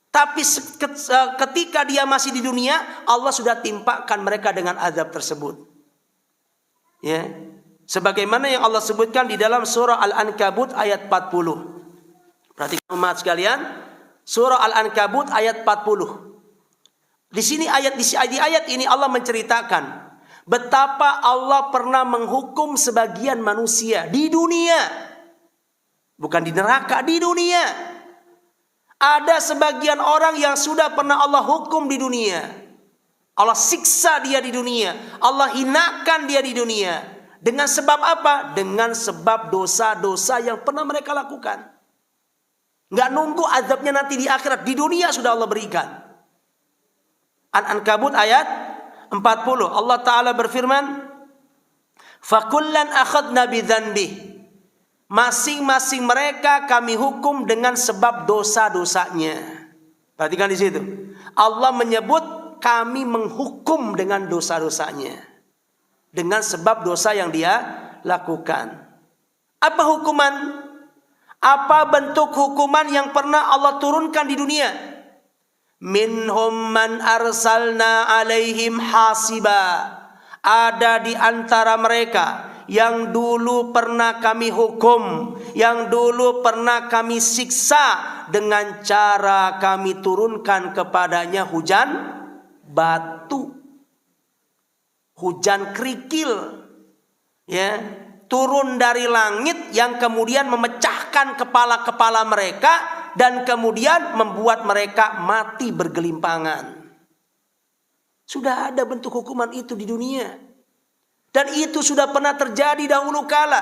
Tapi ketika dia masih di dunia, Allah sudah timpakan mereka dengan azab tersebut. Ya, sebagaimana yang Allah sebutkan di dalam surah Al-Ankabut ayat 40. Perhatikan umat sekalian, surah Al-Ankabut ayat 40. Di ayat ini Allah menceritakan betapa Allah pernah menghukum sebagian manusia di dunia. Bukan di neraka, di dunia. Ada sebagian orang yang sudah pernah Allah hukum di dunia. Allah siksa dia di dunia. Allah hinakan dia di dunia. Dengan sebab apa? Dengan sebab dosa-dosa yang pernah mereka lakukan. Nggak nunggu azabnya nanti di akhirat. Di dunia sudah Allah berikan. An-Ankabut ayat 40. Allah Ta'ala berfirman, "Fakullan akhadna bidzanbih." Masing-masing mereka kami hukum dengan sebab dosa-dosanya. Perhatikan di situ. Allah menyebut kami menghukum dengan dosa-dosanya. Dengan sebab dosa yang dia lakukan. Apa hukuman? Apa bentuk hukuman yang pernah Allah turunkan di dunia? Minhum man arsalna alaihim hasiba. Ada di antara mereka yang dulu pernah kami hukum, yang dulu pernah kami siksa dengan cara kami turunkan kepadanya hujan batu, hujan kerikil, ya, turun dari langit yang kemudian memecahkan kepala-kepala mereka dan kemudian membuat mereka mati bergelimpangan. Sudah ada bentuk hukuman itu di dunia. Dan itu sudah pernah terjadi dahulu kala.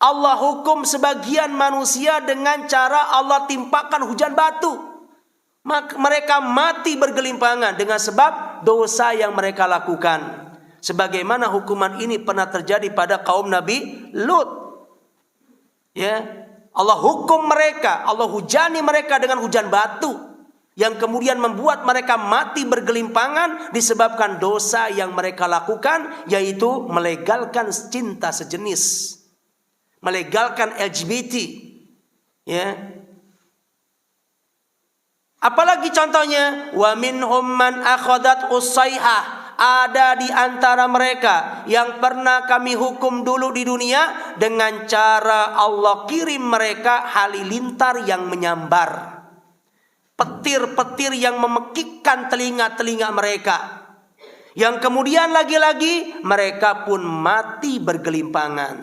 Allah hukum sebagian manusia dengan cara Allah timpakan hujan batu. Mereka mati bergelimpangan dengan sebab dosa yang mereka lakukan. Sebagaimana hukuman ini pernah terjadi pada kaum Nabi Lut. Ya, Allah hukum mereka, Allah hujani mereka dengan hujan batu. Yang kemudian membuat mereka mati bergelimpangan disebabkan dosa yang mereka lakukan, yaitu melegalkan cinta sejenis, melegalkan LGBT. Ya. Apalagi contohnya, wa minhum man akhadat usayhah. Ada di antara mereka yang pernah kami hukum dulu di dunia dengan cara Allah kirim mereka halilintar yang menyambar. Petir-petir yang memekikkan telinga-telinga mereka. Yang kemudian lagi-lagi mereka pun mati bergelimpangan.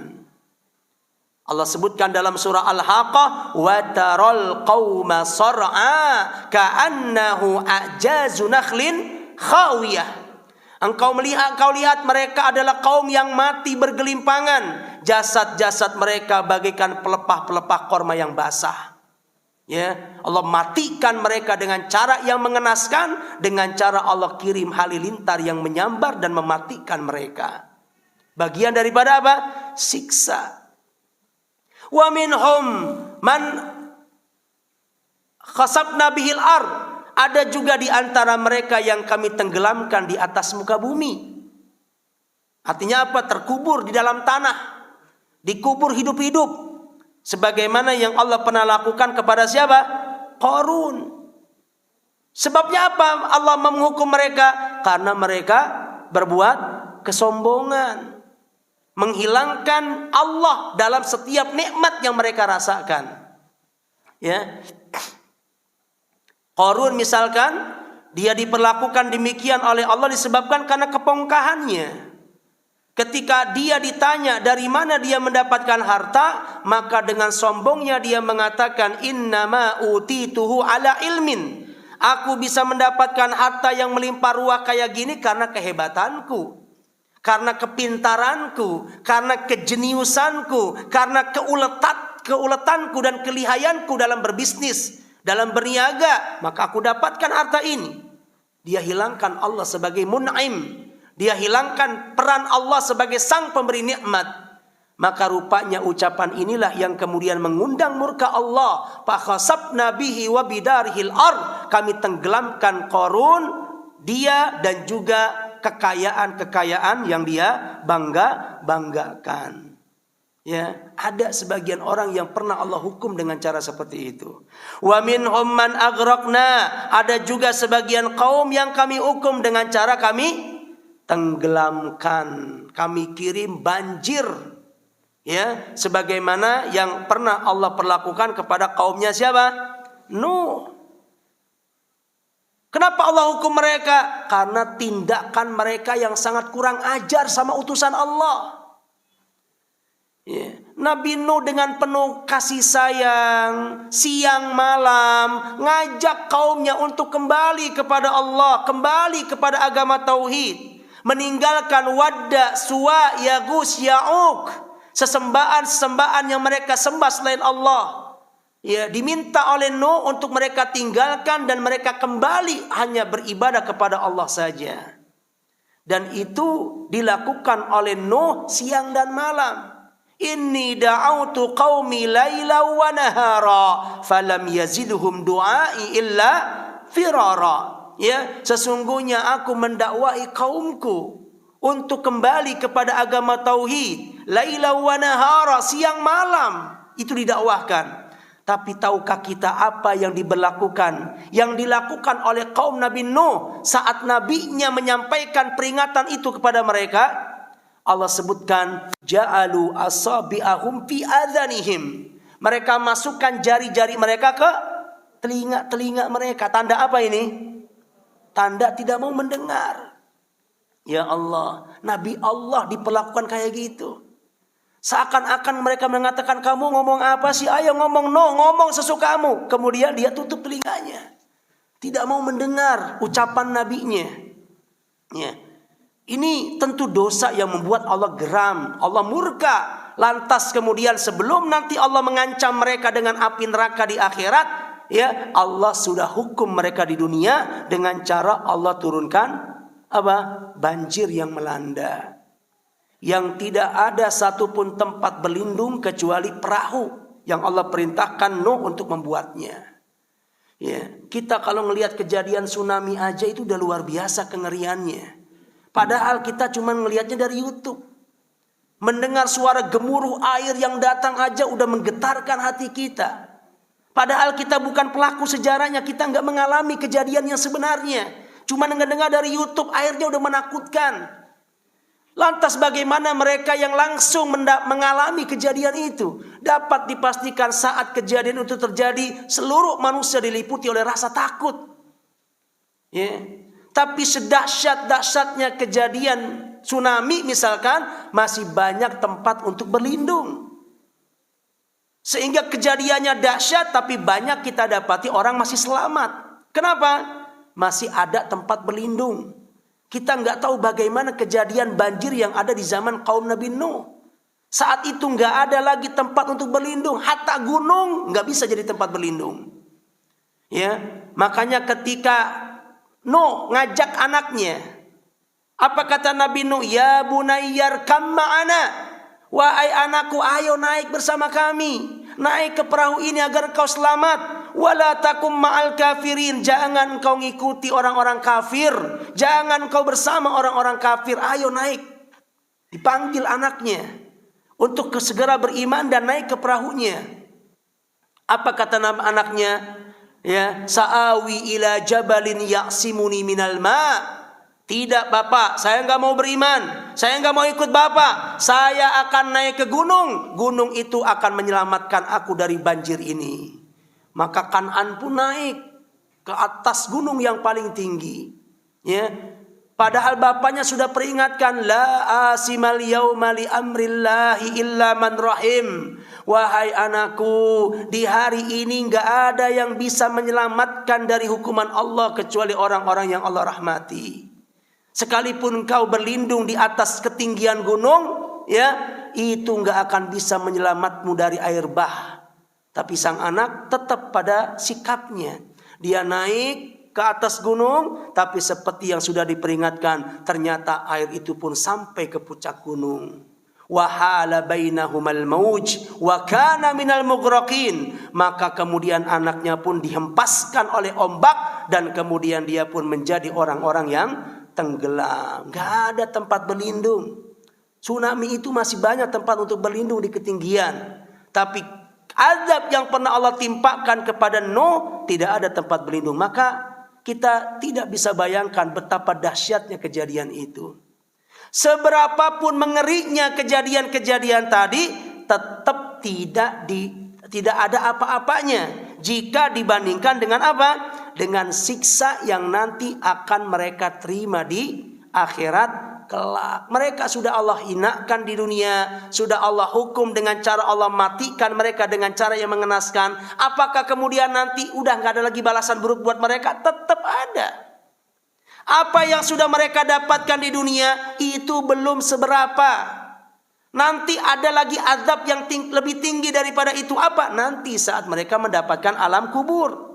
Allah sebutkan dalam surah Al-Haqqah, wa taral qauma sar'a ka'annahu a'jazu nakhlin khawiyah. Engkau lihat mereka adalah kaum yang mati bergelimpangan. Jasad-jasad mereka bagaikan pelepah-pelepah korma yang basah. Ya, Allah matikan mereka dengan cara yang mengenaskan, dengan cara Allah kirim halilintar yang menyambar dan mematikan mereka. Bagian daripada apa? Siksa. Wa minhum man khasabna bihil ard. Ada juga di antara mereka yang kami tenggelamkan di atas muka bumi. Artinya apa? Terkubur di dalam tanah, dikubur hidup-hidup. Sebagaimana yang Allah pernah lakukan kepada siapa? Qarun. Sebabnya apa Allah menghukum mereka? Karena mereka berbuat kesombongan, menghilangkan Allah dalam setiap nikmat yang mereka rasakan. Ya. Qarun misalkan, dia diperlakukan demikian oleh Allah disebabkan karena kepongkahannya. Ketika dia ditanya dari mana dia mendapatkan harta, maka dengan sombongnya dia mengatakan, innama utituhu ala ilmin. Aku bisa mendapatkan harta yang melimpah ruah kayak gini karena kehebatanku, karena kepintaranku, karena kejeniusanku, karena keuletanku dan kelihayanku dalam berbisnis, dalam berniaga, maka aku dapatkan harta ini. Dia hilangkan Allah sebagai mun'im. Dia hilangkan peran Allah sebagai sang pemberi nikmat. Maka rupanya ucapan inilah yang kemudian mengundang murka Allah. Fakhasabna bihi wa bidarihil ard. Kami tenggelamkan Qarun, dia dan juga kekayaan-kekayaan yang dia banggakan. Ya, ada sebagian orang yang pernah Allah hukum dengan cara seperti itu. Wa minhum man aghraqna. Ada juga sebagian kaum yang kami hukum dengan cara kami tenggelamkan, kami kirim banjir, ya, sebagaimana yang pernah Allah perlakukan kepada kaumnya siapa? Nuh. Kenapa Allah hukum mereka? Karena tindakan mereka yang sangat kurang ajar sama utusan Allah. Ya. Nabi Nuh dengan penuh kasih sayang, siang malam ngajak kaumnya untuk kembali kepada Allah, kembali kepada agama tauhid. Meninggalkan Wadda, Suwa, Yagus, Ya'uq, sesembahan yang mereka sembah selain Allah. Ya, diminta oleh Nuh untuk mereka tinggalkan dan mereka kembali hanya beribadah kepada Allah saja. Dan itu dilakukan oleh Nuh siang dan malam. Inni da'autu qaumi laila wa nahara falam yazidhum du'ai illa firara. Ya, sesungguhnya aku mendakwahi kaumku untuk kembali kepada agama tauhid. Laila wa nahara, siang malam itu didakwahkan. Tapi tahukah kita apa yang diberlakukan, yang dilakukan oleh kaum Nabi Nuh saat nabinya menyampaikan peringatan itu kepada mereka? Allah sebutkan, ja'alu asabi'ahum fi adhanihim. Mereka masukkan jari-jari mereka ke telinga-telinga mereka. Tanda apa ini? Tanda tidak mau mendengar. Ya Allah, Nabi Allah diperlakukan kayak gitu. Seakan-akan mereka mengatakan, kamu ngomong apa sih? Ayo ngomong, ngomong sesukamu. Kemudian dia tutup telinganya. Tidak mau mendengar ucapan nabinya. Ya. Ini tentu dosa yang membuat Allah geram, Allah murka. Lantas kemudian sebelum nanti Allah mengancam mereka dengan api neraka di akhirat, ya, Allah sudah hukum mereka di dunia dengan cara Allah turunkan apa? Banjir yang melanda. Yang tidak ada satupun tempat berlindung kecuali perahu yang Allah perintahkan Nuh untuk membuatnya. Ya, kita kalau ngelihat kejadian tsunami aja itu udah luar biasa kengeriannya. Padahal kita cuma ngelihatnya dari YouTube. Mendengar suara gemuruh air yang datang aja udah menggetarkan hati kita. Padahal kita bukan pelaku sejarahnya, kita nggak mengalami kejadian yang sebenarnya. Cuma dengar dari YouTube, airnya udah menakutkan. Lantas bagaimana mereka yang langsung mengalami kejadian itu? Dapat dipastikan saat kejadian itu terjadi, seluruh manusia diliputi oleh rasa takut. Ya. Tapi sedahsyat-dahsyatnya kejadian tsunami misalkan, masih banyak tempat untuk berlindung. Sehingga kejadiannya dahsyat tapi banyak kita dapati orang masih selamat. Kenapa? Masih ada tempat berlindung. Kita nggak tahu bagaimana kejadian banjir yang ada di zaman kaum Nabi Nuh. Saat itu nggak ada lagi tempat untuk berlindung. Hatta gunung nggak bisa jadi tempat berlindung. Ya, makanya ketika Nuh ngajak anaknya, apa kata Nabi Nuh? Ya bunayyar kam ma'ana. Wahai anakku, ayo naik bersama kami. Naik ke perahu ini agar kau selamat. Wala takum ma'al kafirin. Jangan kau ngikuti orang-orang kafir. Jangan kau bersama orang-orang kafir. Ayo naik. Dipanggil anaknya untuk segera beriman dan naik ke perahunya. Apa kata anaknya? Ya, sa'awi ila jabalin ya'simuni minal ma'. Tidak bapak, saya nggak mau beriman. Saya nggak mau ikut bapak. Saya akan naik ke gunung. Gunung itu akan menyelamatkan aku dari banjir ini. Maka Kan'an pun naik ke atas gunung yang paling tinggi. Ya. Padahal bapaknya sudah peringatkan, la asimal yauma li amrillahi illa man rahim. Wahai anakku, di hari ini enggak ada yang bisa menyelamatkan dari hukuman Allah kecuali orang-orang yang Allah rahmati. Sekalipun engkau berlindung di atas ketinggian gunung, ya, itu enggak akan bisa menyelamatmu dari air bah. Tapi sang anak tetap pada sikapnya. Dia naik ke atas gunung, tapi seperti yang sudah diperingatkan, ternyata air itu pun sampai ke puncak gunung. Wahala bainahumal mauj wa kana minal mughraqin. Maka kemudian anaknya pun dihempaskan oleh ombak dan kemudian dia pun menjadi orang-orang yang tenggelam. Gak ada tempat berlindung. Tsunami itu masih banyak tempat untuk berlindung di ketinggian. Tapi azab yang pernah Allah timpakan kepada Nuh, tidak ada tempat berlindung. Maka kita tidak bisa bayangkan betapa dahsyatnya kejadian itu. Seberapapun mengerinya kejadian-kejadian tadi, tetap tidak ada apa-apanya jika dibandingkan dengan apa? Dengan siksa yang nanti akan mereka terima di akhirat kelak. Mereka sudah Allah hinakan di dunia, sudah Allah hukum dengan cara Allah matikan mereka dengan cara yang mengenaskan. Apakah kemudian nanti udah nggak ada lagi balasan buruk buat mereka? Tetap ada. Apa yang sudah mereka dapatkan di dunia itu belum seberapa. Nanti ada lagi azab yang lebih tinggi daripada itu. Apa? Nanti saat mereka mendapatkan alam kubur.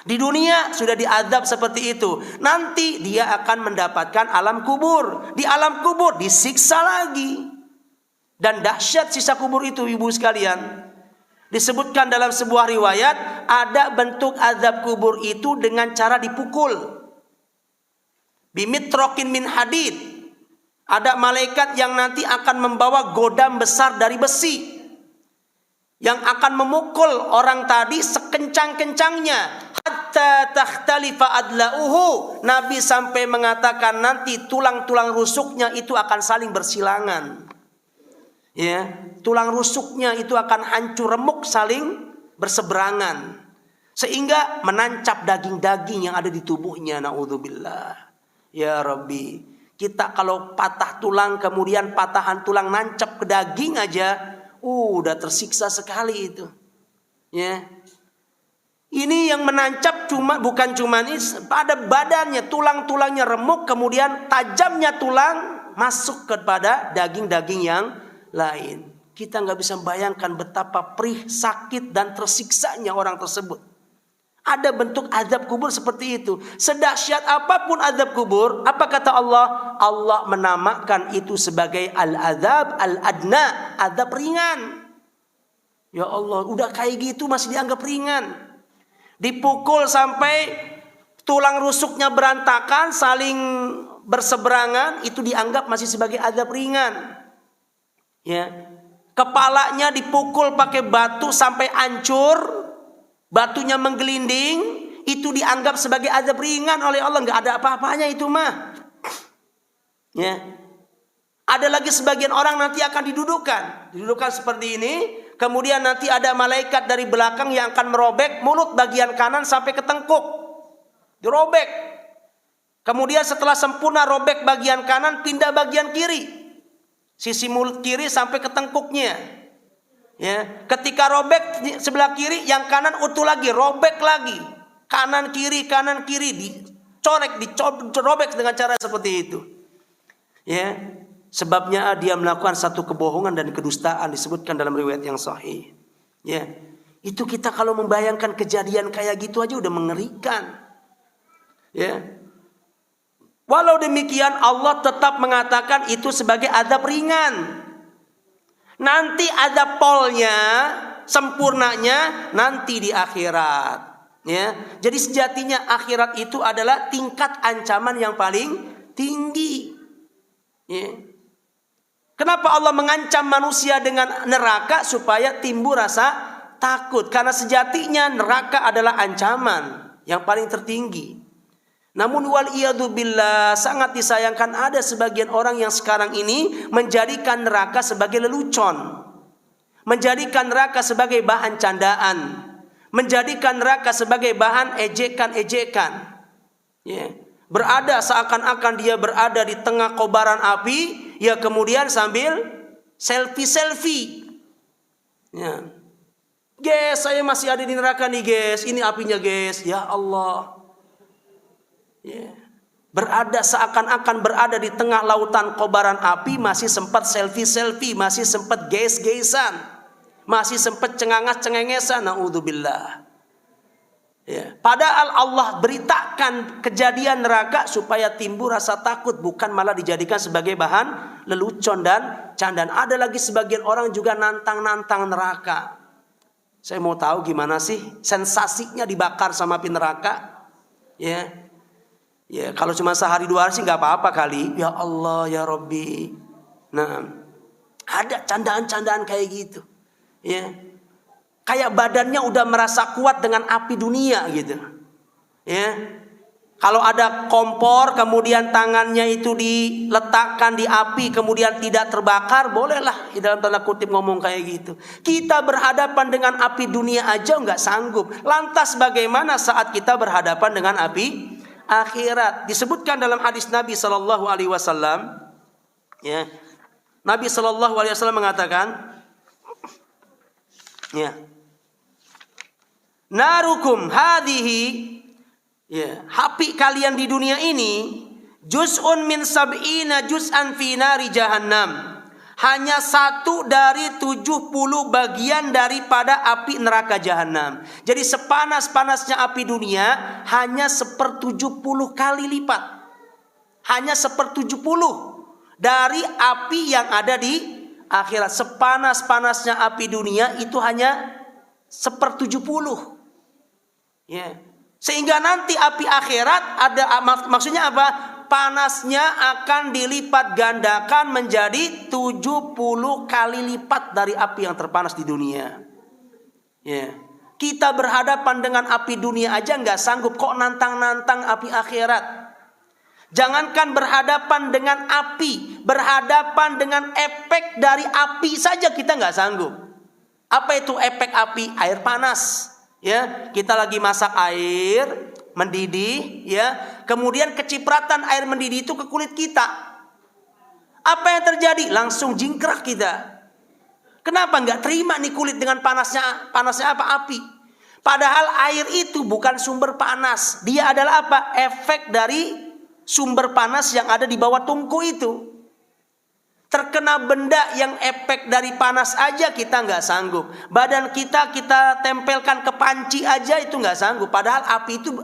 Di dunia sudah diazab seperti itu. Nanti dia akan mendapatkan alam kubur. Di alam kubur disiksa lagi. Dan dahsyat siksa kubur itu, ibu sekalian. Disebutkan dalam sebuah riwayat, ada bentuk azab kubur itu dengan cara dipukul. Bimitrokin min hadid. Ada malaikat yang nanti akan membawa godam besar dari besi, yang akan memukul orang tadi sekencang-kencangnya. Hatta takhtalifa adlauhu. Nabi sampai mengatakan nanti tulang-tulang rusuknya itu akan saling bersilangan. Ya, tulang rusuknya itu akan hancur remuk, saling berseberangan. Sehingga menancap daging-daging yang ada di tubuhnya. Na'udzubillah. Ya Rabbi, kita kalau patah tulang kemudian patahan tulang nancap ke daging aja, udah tersiksa sekali itu. Ya. Ini yang menancap bukan cuma ini pada badannya, tulang-tulangnya remuk, kemudian tajamnya tulang masuk kepada daging-daging yang lain. Kita nggak bisa bayangkan betapa perih, sakit dan tersiksanya orang tersebut. Ada bentuk azab kubur seperti itu. Sedahsyat apapun azab kubur, apa kata Allah? Allah menamakan itu sebagai al-azab al-adna, azab ringan. Ya Allah, udah kayak gitu masih dianggap ringan. Dipukul sampai tulang rusuknya berantakan, saling berseberangan, itu dianggap masih sebagai azab ringan. Ya. Kepalanya dipukul pakai batu sampai hancur, batunya menggelinding, itu dianggap sebagai azab ringan oleh Allah. Nggak ada apa-apanya itu mah. Ya. Ada lagi sebagian orang nanti akan didudukkan seperti ini. Kemudian nanti ada malaikat dari belakang yang akan merobek mulut bagian kanan sampai ke tengkuk. Dirobek. Kemudian setelah sempurna robek bagian kanan, pindah bagian kiri. Sisi mulut kiri sampai ke tengkuknya. Ya, ketika robek sebelah kiri, yang kanan utuh lagi, robek lagi. Kanan kiri, dicorek, dirobek dengan cara seperti itu. Ya, sebabnya dia melakukan satu kebohongan dan kedustaan, disebutkan dalam riwayat yang sahih. Ya, itu kita kalau membayangkan kejadian kayak gitu aja udah mengerikan. Ya. Walau demikian Allah tetap mengatakan itu sebagai azab ringan. Nanti ada polnya, sempurnanya nanti di akhirat. Ya, jadi sejatinya akhirat itu adalah tingkat ancaman yang paling tinggi. Ya. Kenapa Allah mengancam manusia dengan neraka? Supaya timbul rasa takut. Karena sejatinya neraka adalah ancaman yang paling tertinggi. Namun waliyadzubillah, sangat disayangkan ada sebagian orang yang sekarang ini menjadikan neraka sebagai lelucon, menjadikan neraka sebagai bahan candaan, menjadikan neraka sebagai bahan ejekan-ejekan. Ya. Berada seakan-akan dia berada di tengah kobaran api, ya kemudian sambil selfie-selfie. Ya. Guys, saya masih ada di neraka nih guys, ini apinya guys, ya Allah. Ya. Berada seakan-akan berada di tengah lautan kobaran api, masih sempat selfie-selfie, masih sempat guys-gaysan, masih sempat cengangas-cengengesan, naudzubillah. Ya. Padahal Allah beritakan kejadian neraka supaya timbul rasa takut, bukan malah dijadikan sebagai bahan lelucon dan candaan. Ada lagi sebagian orang juga nantang-nantang neraka. Saya mau tahu gimana sih sensasinya dibakar sama api neraka. Ya, ya kalau cuma sehari 2 hari sih nggak apa-apa kali. Ya Allah ya Rabbi. Nah, ada candaan-candaan kayak gitu. Ya. Kayak badannya udah merasa kuat dengan api dunia gitu. Ya. Kalau ada kompor kemudian tangannya itu diletakkan di api kemudian tidak terbakar, bolehlah dalam tanda kutip ngomong kayak gitu. Kita berhadapan dengan api dunia aja nggak sanggup. Lantas bagaimana saat kita berhadapan dengan api akhirat? Disebutkan dalam hadis Nabi Shallallahu Alaihi Wasallam. Ya. Nabi Shallallahu Alaihi Wasallam mengatakan, ya. Narukum hadhihi, ya, api kalian di dunia ini juz'un min sab'ina juz'an fi nari jahannam. Hanya 1 dari 70 bagian daripada api neraka jahanam. Jadi sepanas-panasnya api dunia hanya 1/70 kali lipat. Hanya 1/70 dari api yang ada di akhirat. Sepanas-panasnya api dunia itu hanya 1/70. Ya. Sehingga nanti api akhirat ada maksudnya apa? Panasnya akan dilipat gandakan menjadi 70 kali lipat dari api yang terpanas di dunia. Ya. Kita berhadapan dengan api dunia aja nggak sanggup, kok nantang-nantang api akhirat. Jangankan berhadapan dengan api, berhadapan dengan efek dari api saja kita nggak sanggup. Apa itu efek api? Air panas. Ya, kita lagi masak air mendidih, ya. Kemudian kecipratan air mendidih itu ke kulit kita. Apa yang terjadi? Langsung jingkrak kita. Kenapa nggak terima nih kulit dengan panasnya? Panasnya apa? Api. Padahal air itu bukan sumber panas. Dia adalah apa? Efek dari sumber panas yang ada di bawah tungku itu. Terkena benda yang efek dari panas aja kita nggak sanggup. Badan kita tempelkan ke panci aja itu nggak sanggup. Padahal api itu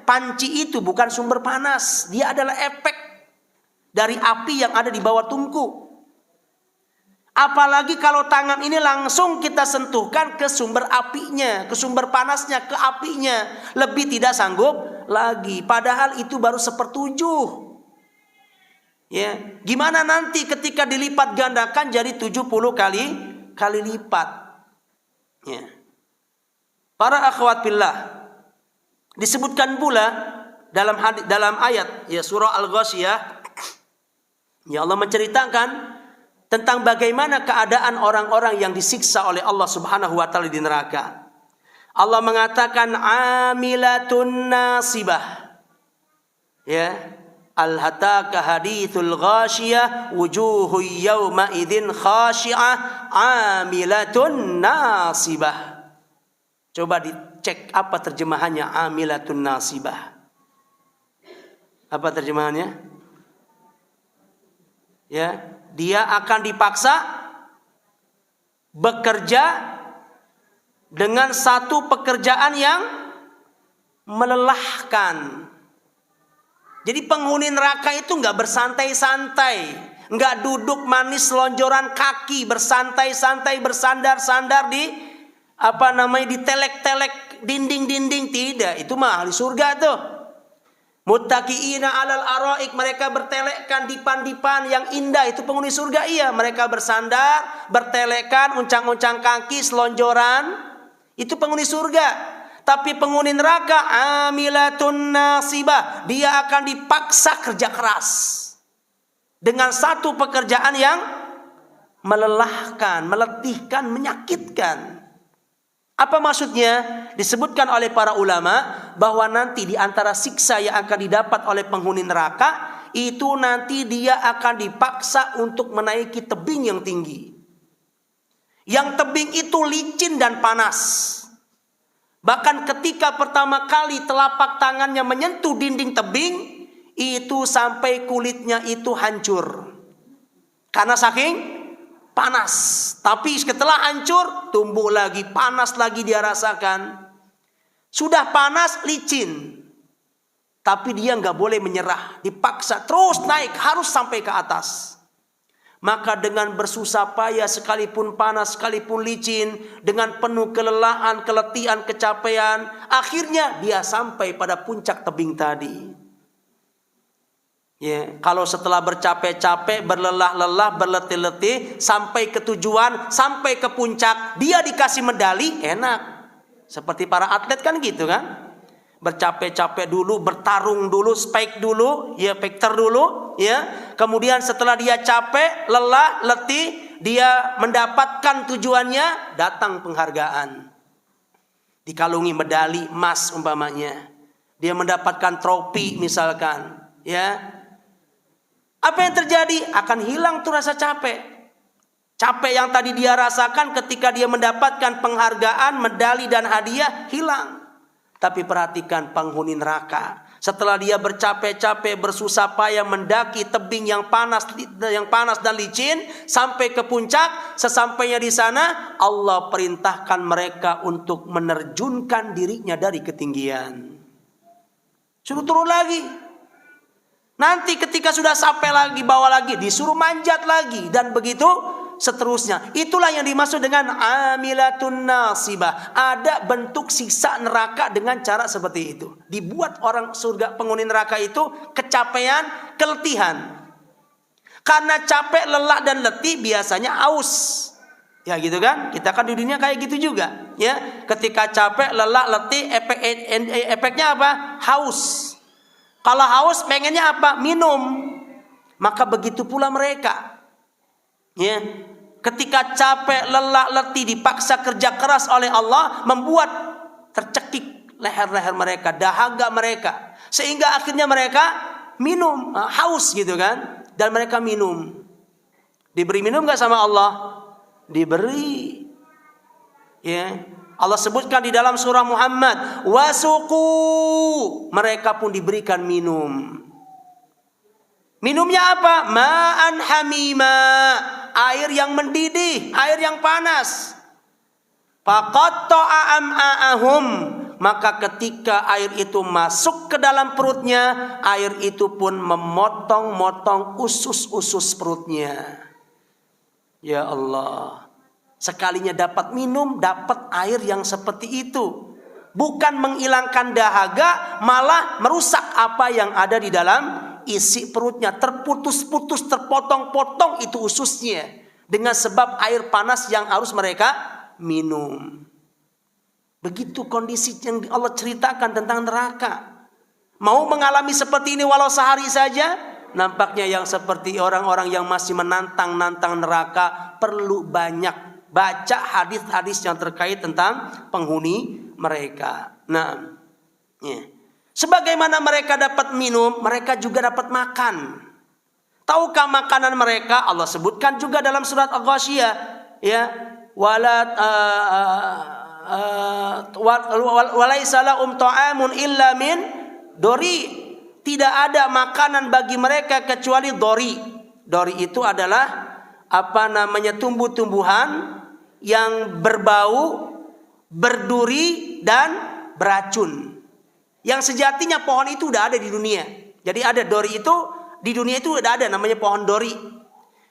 panci itu bukan sumber panas. Dia adalah efek dari api yang ada di bawah tungku. Apalagi kalau tangan ini langsung kita sentuhkan ke sumber apinya, ke sumber panasnya, ke apinya, lebih tidak sanggup lagi. Padahal itu baru 1/7. Ya, gimana nanti ketika dilipat gandakan jadi 70 kali lipat. Ya. Para akhwat fillah, disebutkan pula dalam ayat ya surah Al-Ghasyiyah, ya Allah menceritakan tentang bagaimana keadaan orang-orang yang disiksa oleh Allah Subhanahu wa taala di neraka. Allah mengatakan amilatun nasibah. Ya. Al-hataka hadithul ghashiyah wujuhu yawma idzin khashi'ah amilatun nasibah. Coba dicek apa terjemahannya amilatun nasibah. Apa terjemahannya? Ya, dia akan dipaksa bekerja dengan satu pekerjaan yang melelahkan. Jadi penghuni neraka itu nggak bersantai-santai, nggak duduk manis lonjoran kaki, bersantai-santai bersandar-sandar di ditelek-telek dinding-dinding, tidak. Itu mah ahli surga tuh. Muttaqiina 'alal araik, mereka bertelekkan dipan-dipan yang indah, itu penghuni surga. Iya, mereka bersandar, bertelekan, uncang-uncang kaki, selonjoran, itu penghuni surga. Tapi penghuni neraka amilatun nasibah, dia akan dipaksa kerja keras dengan satu pekerjaan yang melelahkan, meletihkan, menyakitkan. Apa maksudnya? Disebutkan oleh para ulama bahwa nanti di antara siksa yang akan didapat oleh penghuni neraka, itu nanti dia akan dipaksa untuk menaiki tebing yang tinggi. Yang tebing itu licin dan panas. Bahkan ketika pertama kali telapak tangannya menyentuh dinding tebing, itu sampai kulitnya itu hancur. Karena saking panas. Tapi setelah hancur, tumbuh lagi, panas lagi dia rasakan. Sudah panas, licin. Tapi dia nggak boleh menyerah, dipaksa terus naik, harus sampai ke atas. Maka dengan bersusah payah sekalipun panas, sekalipun licin, dengan penuh kelelahan, keletihan, kecapean, akhirnya dia sampai pada puncak tebing tadi. Ya, kalau setelah bercapek-capek, berlelah-lelah, berletih-letih, sampai ke tujuan, sampai ke puncak, dia dikasih medali, enak. Seperti para atlet kan gitu kan? Bercapek-capek dulu, bertarung dulu, spike dulu, ya pekter dulu, ya. Kemudian setelah dia capek, lelah, letih, dia mendapatkan tujuannya, datang penghargaan. Dikalungi medali emas umpamanya. Dia mendapatkan trofi misalkan, ya. Apa yang terjadi? Akan hilang tuh rasa capek. Capek yang tadi dia rasakan ketika dia mendapatkan penghargaan, medali dan hadiah, hilang. Tapi perhatikan penghuni neraka. Setelah dia bercapek-capek, bersusah payah mendaki tebing yang panas dan licin sampai ke puncak, sesampainya di sana Allah perintahkan mereka untuk menerjunkan dirinya dari ketinggian. Suruh turun lagi. Nanti ketika sudah sampai lagi, bawah lagi, disuruh manjat lagi dan begitu seterusnya. Itulah yang dimaksud dengan amilatun nasibah. Ada bentuk siksa neraka dengan cara seperti itu. Dibuat orang surga penghuni neraka itu kecapean, keletihan. Karena capek, lelah dan letih biasanya aus. Ya gitu kan? Kita kan di dunia kayak gitu juga, ya. Ketika capek, lelah, letih, efeknya apa? Haus. Kalau haus pengennya apa? Minum. Maka begitu pula mereka. Ya, ketika capek, lelah, letih, dipaksa kerja keras oleh Allah, membuat tercekik leher-leher mereka, dahaga mereka, sehingga akhirnya mereka minum, haus gitu kan, dan mereka minum. Diberi minum nggak sama Allah? Diberi. Ya, Allah sebutkan di dalam surah Muhammad, wasuku, mereka pun diberikan minum. Minumnya apa? Ma'an hamima, air yang mendidih, air yang panas. Faqatta'a am'a'ahum, maka ketika air itu masuk ke dalam perutnya, air itu pun memotong-motong usus-usus perutnya. Ya Allah, sekalinya dapat minum, dapat air yang seperti itu. Bukan menghilangkan dahaga, malah merusak apa yang ada di dalam isi perutnya. Terputus-putus, terpotong-potong itu ususnya, dengan sebab air panas yang harus mereka minum. Begitu kondisi yang Allah ceritakan tentang neraka. Mau mengalami seperti ini walau sehari saja? Nampaknya yang seperti orang-orang yang masih menantang-nantang neraka perlu banyak baca hadis-hadis yang terkait tentang penghuni mereka. Nah, ya. Sebagaimana mereka dapat minum, mereka juga dapat makan. Tahukah makanan mereka? Allah sebutkan juga dalam surat Al-Ghasyiyah, ya. Walaisa lahum ta'amun illa min dori. Tidak ada makanan bagi mereka kecuali dori. Dori itu adalah tumbuh-tumbuhan yang berbau, berduri dan beracun. Yang sejatinya pohon itu udah ada di dunia. Jadi ada dori itu di dunia itu udah ada, namanya pohon dori.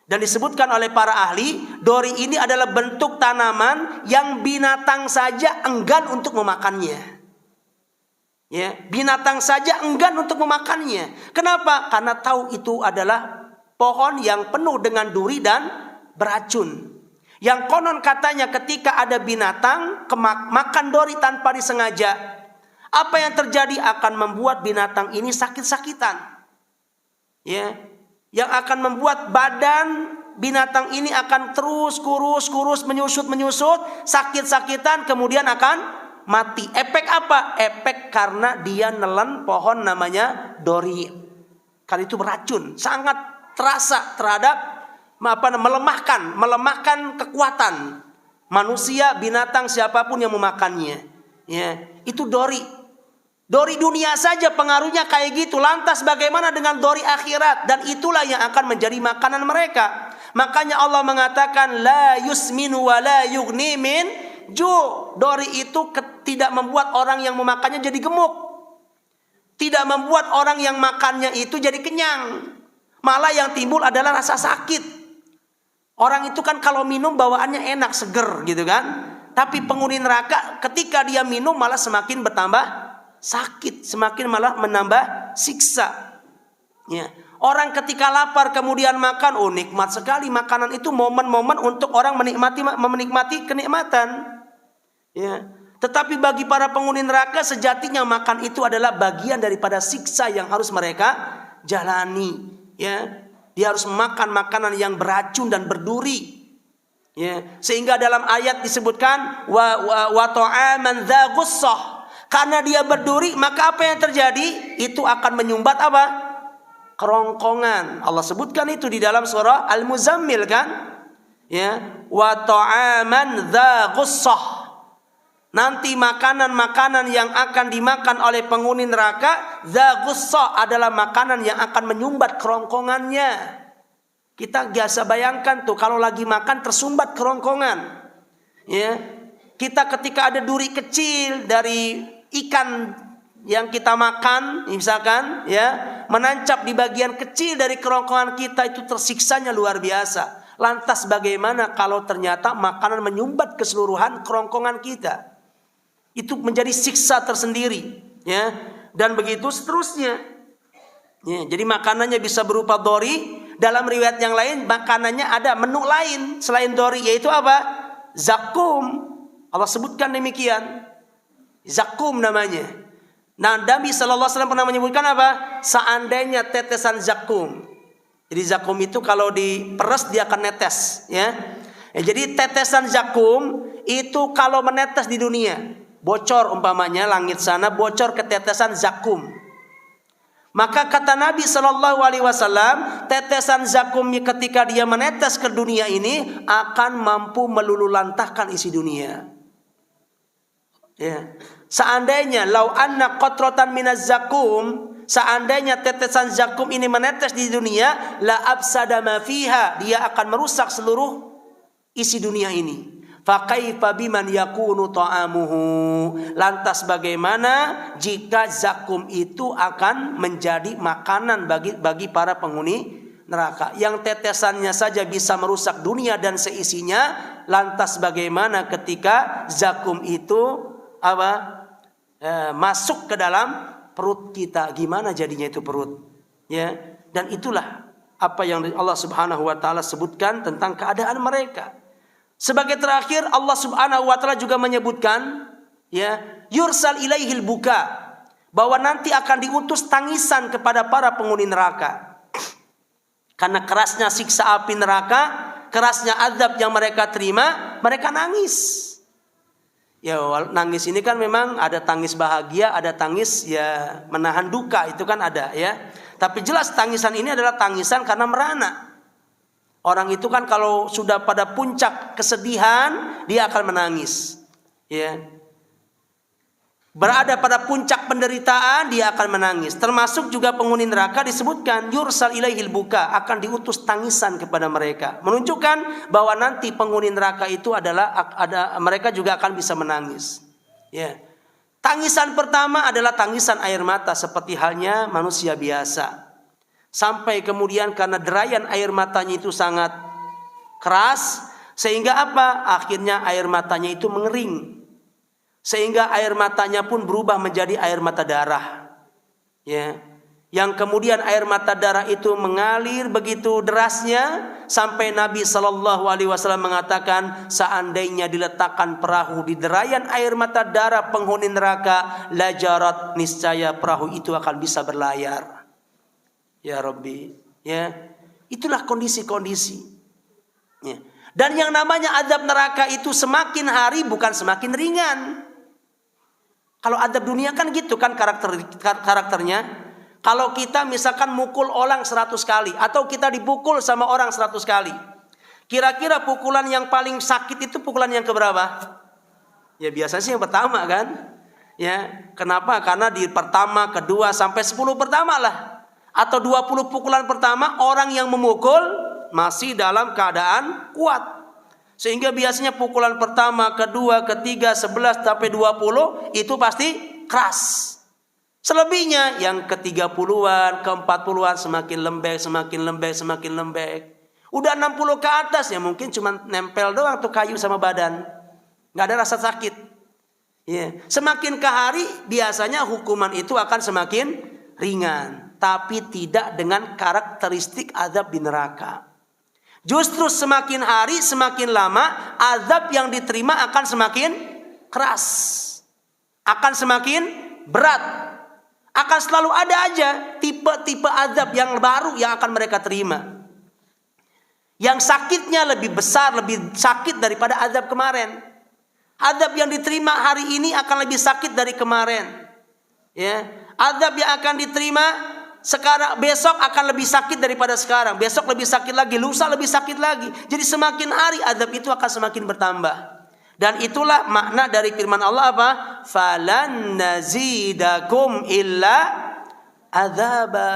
Dan disebutkan oleh para ahli, dori ini adalah bentuk tanaman yang binatang saja enggan untuk memakannya. Ya, binatang saja enggan untuk memakannya. Kenapa? Karena tahu itu adalah pohon yang penuh dengan duri dan beracun. Yang konon katanya ketika ada binatang makan dori tanpa disengaja, apa yang terjadi akan membuat binatang ini sakit-sakitan. Ya, yang akan membuat badan binatang ini akan terus kurus, menyusut, sakit-sakitan, kemudian akan mati. Efek apa? Efek karena dia nelen pohon namanya dori. Karena itu beracun, sangat terasa terhadap melemahkan kekuatan manusia, binatang, siapapun yang memakannya. Ya, itu dori. Dori dunia saja pengaruhnya kayak gitu. Lantas bagaimana dengan dori akhirat? Dan itulah yang akan menjadi makanan mereka. Makanya Allah mengatakan la yusminu wa la yughni min ju'. Dori itu tidak membuat orang yang memakannya jadi gemuk. Tidak membuat orang yang makannya itu jadi kenyang. Malah yang timbul adalah rasa sakit. Orang itu kan kalau minum bawaannya enak, seger gitu kan. Tapi penghuni neraka ketika dia minum malah semakin bertambah sakit, semakin malah menambah siksa. Ya. Orang ketika lapar kemudian makan, oh nikmat sekali makanan itu, momen-momen untuk orang menikmati kenikmatan. Ya. Tetapi bagi para penghuni neraka sejatinya makan itu adalah bagian daripada siksa yang harus mereka jalani. Ya. Dia harus makan makanan yang beracun dan berduri. Ya. Sehingga dalam ayat disebutkan wa ta'aman dza ghussah. Karena dia berduri, maka apa yang terjadi? Itu akan menyumbat apa? Kerongkongan. Allah sebutkan itu di dalam surah Al-Muzammil kan? Ya, wa ta'aman dza ghussah. Nanti makanan-makanan yang akan dimakan oleh penghuni neraka, dza ghussah, adalah makanan yang akan menyumbat kerongkongannya. Kita biasa bayangkan tuh kalau lagi makan tersumbat kerongkongan. Ya. Kita ketika ada duri kecil dari ikan yang kita makan, misalkan ya, menancap di bagian kecil dari kerongkongan kita, itu tersiksanya luar biasa. Lantas bagaimana kalau ternyata makanan menyumbat keseluruhan kerongkongan kita? Itu menjadi siksa tersendiri, ya. Dan begitu seterusnya. Ya, jadi makanannya bisa berupa dori. Dalam riwayat yang lain makanannya ada menu lain selain dori, yaitu apa? Zakum. Allah sebutkan demikian. Zakum namanya. Nah, Nabi SAW pernah menyebutkan apa? Seandainya tetesan zakum. Jadi zakum itu kalau diperes dia akan netes, ya. Jadi tetesan zakum itu kalau menetes di dunia, bocor umpamanya langit sana, bocor ke tetesan zakum. Maka kata Nabi SAW, tetesan zakum ketika dia menetes ke dunia ini akan mampu melululantahkan isi dunia. Ya. Seandainya lau anna qatratan minaz zakum, seandainya tetesan zakum ini menetes di dunia, la afsada ma fiha, dia akan merusak seluruh isi dunia ini. Fa kaifa biman yakunu ta'amuhu, lantas bagaimana jika zakum itu akan menjadi makanan bagi para penghuni neraka, yang tetesannya saja bisa merusak dunia dan seisinya, lantas bagaimana ketika zakum itu masuk ke dalam perut kita, gimana jadinya itu perut, ya. Dan itulah apa yang Allah Subhanahu wa taala sebutkan tentang keadaan mereka. Sebagai terakhir Allah Subhanahu wa taala juga menyebutkan, ya, yursal ilaihil buka, bahwa nanti akan diutus tangisan kepada para penghuni neraka. Karena kerasnya siksa api neraka, kerasnya azab yang mereka terima, mereka nangis. Ya, nangis ini kan memang ada tangis bahagia, ada tangis ya menahan duka, itu kan ada, ya. Tapi jelas tangisan ini adalah tangisan karena merana. Orang itu kan kalau sudah pada puncak kesedihan, dia akan menangis, ya. Berada pada puncak penderitaan, dia akan menangis. Termasuk juga penghuni neraka disebutkan yursal ilaihil buka, akan diutus tangisan kepada mereka, menunjukkan bahwa nanti penghuni neraka itu mereka juga akan bisa menangis. Ya. Tangisan pertama adalah tangisan air mata seperti halnya manusia biasa. Sampai kemudian karena derayan air matanya itu sangat keras, sehingga apa? Akhirnya air matanya itu mengering. Sehingga air matanya pun berubah menjadi air mata darah, ya. Yang kemudian air mata darah itu mengalir begitu derasnya sampai Nabi SAW mengatakan, seandainya diletakkan perahu di derayan air mata darah penghuni neraka, lajarat, niscaya perahu itu akan bisa berlayar. Ya Rabbi, ya. Itulah kondisi-kondisi, Ya. Dan yang namanya azab neraka itu semakin hari bukan semakin ringan. Kalau azab dunia kan gitu kan karakternya. Kalau kita misalkan mukul orang 100 kali atau kita dipukul sama orang 100 kali. Kira-kira pukulan yang paling sakit itu pukulan yang keberapa? Ya biasanya sih yang pertama kan. Ya, kenapa? Karena di pertama, kedua sampai 10 pertama lah. Atau 20 pukulan pertama orang yang memukul masih dalam keadaan kuat. Sehingga biasanya pukulan pertama, kedua, ketiga, 11 sampai 20 itu pasti keras. Selebihnya yang ke-30-an, ke-40-an semakin lembek, semakin lembek, semakin lembek. Udah 60 ke atas ya mungkin cuma nempel doang tuh kayu sama badan. Nggak ada rasa sakit. Ya. Semakin ke hari biasanya hukuman itu akan semakin ringan. Tapi tidak dengan karakteristik azab di neraka. Justru semakin hari semakin lama azab yang diterima akan semakin keras. Akan semakin berat. Akan selalu ada aja tipe-tipe azab yang baru yang akan mereka terima. Yang sakitnya lebih besar, lebih sakit daripada azab kemarin. Azab yang diterima hari ini akan lebih sakit dari kemarin. Ya, azab yang akan diterima sekarang besok akan lebih sakit daripada sekarang. Besok lebih sakit lagi, lusa lebih sakit lagi. Jadi semakin hari azab itu akan semakin bertambah. Dan itulah makna dari firman Allah apa? Falan nazidakum illa adzaba.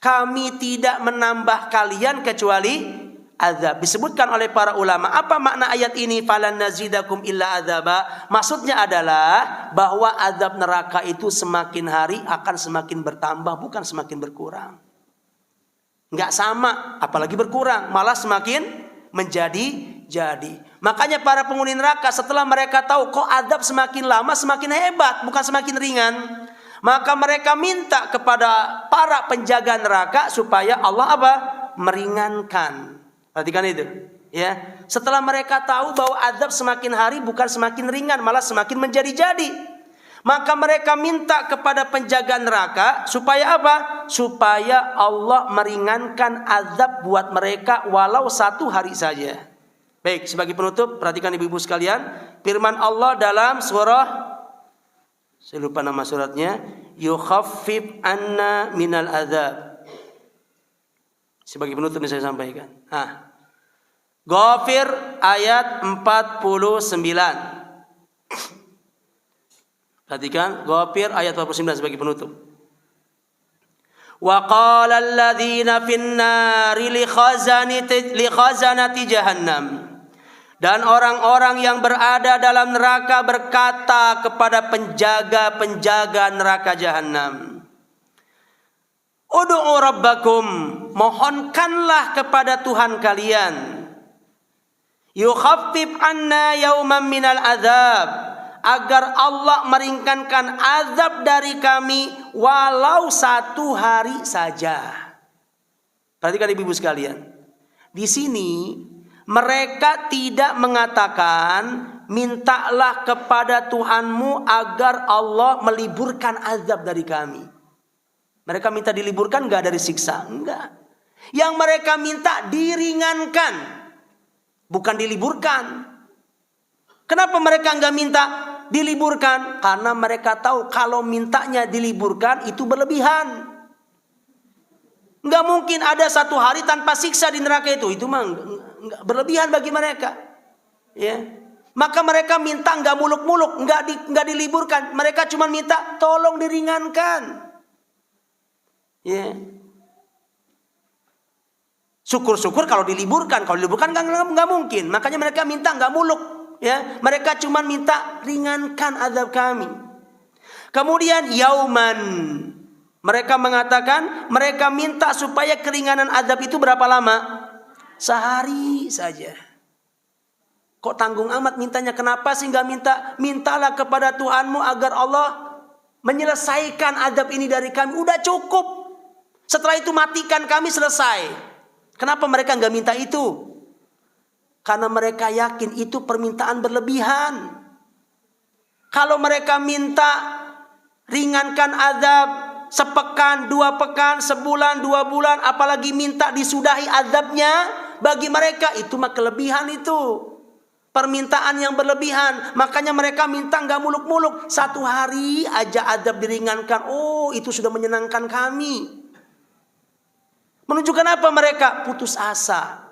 Kami tidak menambah kalian kecuali azab. Disebutkan oleh para ulama. Apa makna ayat ini? Falan nazidakum illa adzaba. Maksudnya adalah bahwa azab neraka itu semakin hari akan semakin bertambah, bukan semakin berkurang. Enggak sama, apalagi berkurang, malah semakin menjadi-jadi. Makanya para penghuni neraka setelah mereka tahu kok azab semakin lama semakin hebat, bukan semakin ringan, maka mereka minta kepada para penjaga neraka supaya Allah apa? Meringankan. Perhatikan itu, ya. Setelah mereka tahu bahwa azab semakin hari bukan semakin ringan, malah semakin menjadi-jadi, maka mereka minta kepada penjaga neraka supaya apa? Supaya Allah meringankan azab buat mereka walau 1 hari saja. Baik, sebagai penutup, perhatikan ibu-ibu sekalian, firman Allah dalam surah, saya lupa nama suratnya, yukhaffif anna minal azab. Sebagai penutup ini saya sampaikan. Ghafir ayat 49. Perhatikan, Ghafir ayat 49 sebagai penutup. Wa qala alladziina fin nari li khazanati jahannam. Dan orang-orang yang berada dalam neraka berkata kepada penjaga-penjaga neraka jahanam, Ud'u rabbakum, mohonkanlah kepada Tuhan kalian, yukhaffif anna yauman minal azab, agar Allah meringankan azab dari kami walau 1 hari saja. Perhatikan ibu-ibu sekalian, di sini mereka tidak mengatakan mintalah kepada Tuhanmu agar Allah meliburkan azab dari kami. Mereka minta diliburkan enggak dari siksa? Enggak. Yang mereka minta diringankan, bukan diliburkan. Kenapa mereka enggak minta diliburkan? Karena mereka tahu kalau mintanya diliburkan itu berlebihan. Enggak mungkin ada 1 hari tanpa siksa di neraka itu. Itu mah berlebihan bagi mereka. Ya. Maka mereka minta enggak muluk-muluk, enggak diliburkan. Mereka cuma minta tolong diringankan. Ya. Syukur-syukur kalau diliburkan. Kalau diliburkan enggak mungkin. Makanya mereka minta enggak muluk. Ya. Mereka cuma minta ringankan azab kami. Kemudian yauman, mereka mengatakan mereka minta supaya keringanan azab itu berapa lama? Sehari saja. Kok tanggung amat mintanya? Kenapa sih enggak minta? Mintalah kepada Tuhanmu agar Allah menyelesaikan azab ini dari kami. Udah cukup. Setelah itu matikan kami, selesai. Kenapa mereka enggak minta itu? Karena mereka yakin itu permintaan berlebihan. Kalau mereka minta ringankan azab sepekan, 2 pekan, sebulan, 2 bulan, apalagi minta disudahi azabnya, Bagi mereka itu mah kelebihan itu. Permintaan yang berlebihan. Makanya mereka minta nggak muluk-muluk. 1 hari aja azab diringankan. Oh, itu sudah menyenangkan kami. Menunjukkan apa mereka? Putus asa.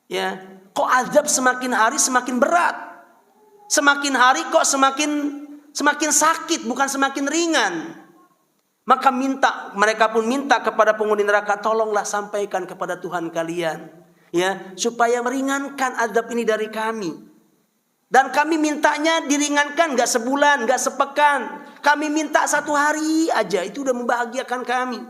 Ya, kok azab semakin hari semakin berat. Semakin hari kok semakin sakit, bukan semakin ringan. Maka mereka pun minta kepada penghuni neraka, tolonglah sampaikan kepada Tuhan kalian, ya, supaya meringankan azab ini dari kami. Dan kami mintanya diringankan gak sebulan, gak sepekan. Kami minta 1 hari aja, itu udah membahagiakan kami.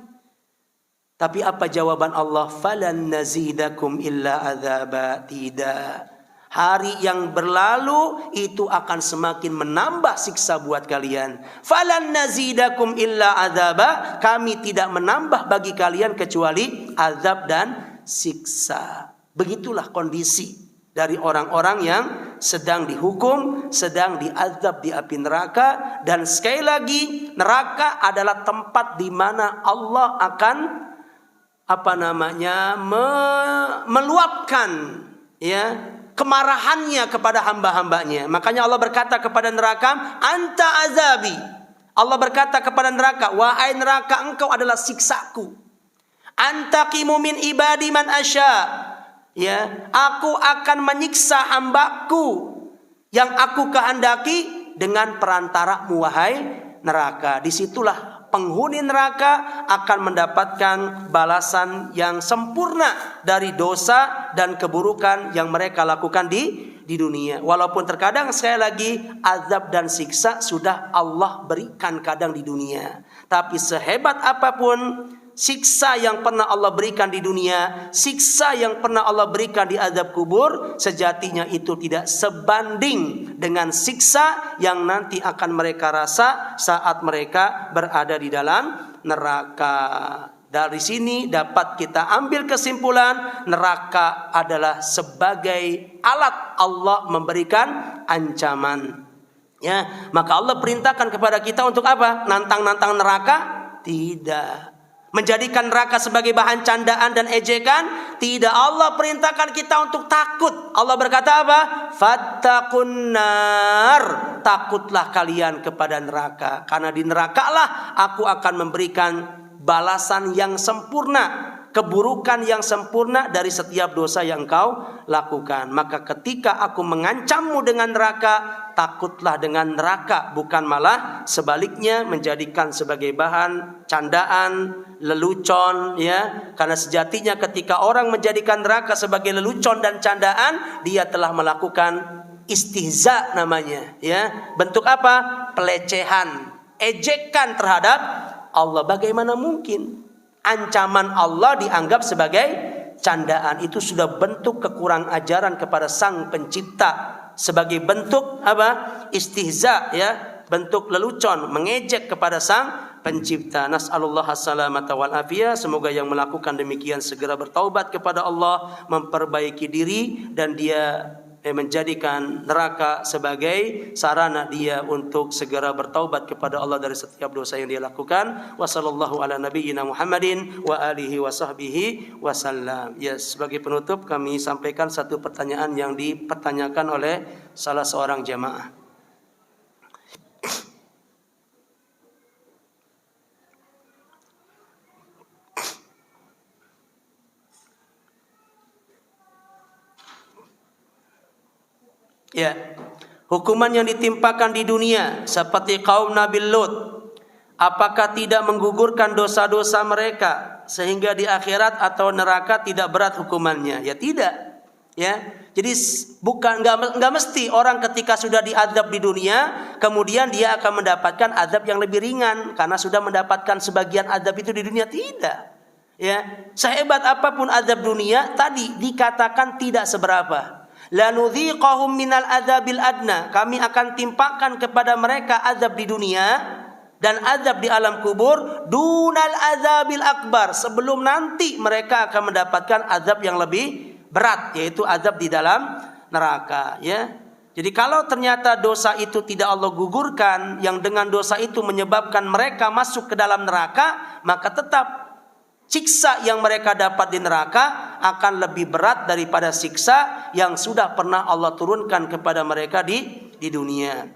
Tapi apa jawaban Allah? Falan nazidakum illa adzaba. Tidak. Hari yang berlalu itu akan semakin menambah siksa buat kalian. Falan nazidakum illa adzaba. Kami tidak menambah bagi kalian kecuali azab dan siksa. Begitulah kondisi dari orang-orang yang sedang dihukum, sedang diazab di api neraka. Dan sekali lagi, neraka adalah tempat di mana Allah akan meluapkan, ya, kemarahannya kepada hamba-hambanya. Makanya Allah berkata kepada neraka, anta azabi. Allah berkata kepada neraka, wahai neraka, engkau adalah siksaku. Antaqimu min ibadi man asya. Ya, aku akan menyiksa hambaku yang aku kehendaki dengan perantaramu, wahai neraka. Disitulah penghuni neraka akan mendapatkan balasan yang sempurna dari dosa dan keburukan yang mereka lakukan di dunia. Walaupun terkadang sekali lagi azab dan siksa sudah Allah berikan kadang di dunia. Tapi sehebat apapun siksa yang pernah Allah berikan di dunia, siksa yang pernah Allah berikan di azab kubur, sejatinya itu tidak sebanding dengan siksa yang nanti akan mereka rasa saat mereka berada di dalam neraka. Dari sini dapat kita ambil kesimpulan, neraka adalah sebagai alat Allah memberikan ancaman. Ya, maka Allah perintahkan kepada kita untuk apa? Nantang-nantang neraka? Tidak. Menjadikan neraka sebagai bahan candaan dan ejekan? Tidak. Allah perintahkan kita untuk takut. Allah berkata apa? Fattaqun nar. Takutlah kalian kepada neraka. Karena di nerakalah aku akan memberikan balasan yang sempurna, keburukan yang sempurna dari setiap dosa yang kau lakukan. Maka ketika aku mengancammu dengan neraka, takutlah dengan neraka, bukan malah sebaliknya menjadikan sebagai bahan candaan, lelucon, ya. Karena sejatinya ketika orang menjadikan neraka sebagai lelucon dan candaan, dia telah melakukan istihza namanya, ya. Bentuk apa? Pelecehan, ejekan terhadap Allah. Bagaimana mungkin ancaman Allah dianggap sebagai candaan? Itu sudah bentuk kekurang ajaran kepada Sang Pencipta, sebagai bentuk apa? Istihza, ya, bentuk lelucon, mengejek kepada Sang Pencipta. Nas'alullah as-salamata wal afiyah. Semoga yang melakukan demikian segera bertaubat kepada Allah, memperbaiki diri, dan dia menjadikan neraka sebagai sarana dia untuk segera bertaubat kepada Allah dari setiap dosa yang dia lakukan. Wassallallahu ala nabiyyina Muhammadin wa alihi wa sahbihi wasallam. Ya, sebagai penutup kami sampaikan satu pertanyaan yang dipertanyakan oleh salah seorang jamaah. Ya, hukuman yang ditimpakan di dunia seperti kaum Nabi Lut, apakah tidak menggugurkan dosa-dosa mereka sehingga di akhirat atau neraka tidak berat hukumannya? Ya tidak. Ya, jadi nggak mesti orang ketika sudah diazab di dunia kemudian dia akan mendapatkan azab yang lebih ringan karena sudah mendapatkan sebagian azab itu di dunia. Tidak. Ya, sehebat apapun azab dunia tadi dikatakan tidak seberapa. Lanudhiqahum minal adzabil adna. Kami akan timpakan kepada mereka azab di dunia dan azab di alam kubur dunal azabil akbar, sebelum nanti mereka akan mendapatkan azab yang lebih berat, yaitu azab di dalam neraka, ya. Jadi kalau ternyata dosa itu tidak Allah gugurkan, yang dengan dosa itu menyebabkan mereka masuk ke dalam neraka, maka tetap siksa yang mereka dapat di neraka akan lebih berat daripada siksa yang sudah pernah Allah turunkan kepada mereka di dunia.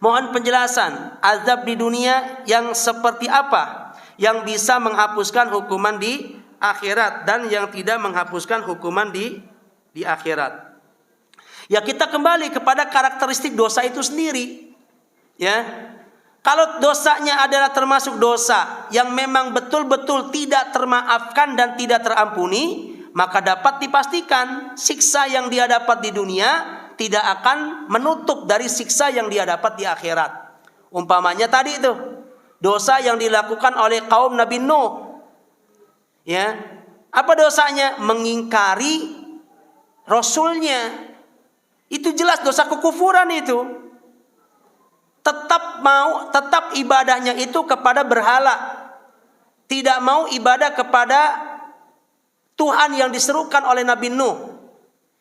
Mohon penjelasan azab di dunia yang seperti apa yang bisa menghapuskan hukuman di akhirat dan yang tidak menghapuskan hukuman di akhirat. Ya, kita kembali kepada karakteristik dosa itu sendiri. Ya. Kalau dosanya adalah termasuk dosa yang memang betul-betul tidak termaafkan dan tidak terampuni, maka dapat dipastikan siksa yang dia dapat di dunia tidak akan menutup dari siksa yang dia dapat di akhirat. Umpamanya tadi itu, dosa yang dilakukan oleh kaum Nabi Nuh. Ya. Apa dosanya? Mengingkari Rasulnya. Itu jelas dosa kekufuran itu. Tetap ibadahnya itu kepada berhala. Tidak mau ibadah kepada Tuhan yang diserukan oleh Nabi Nuh.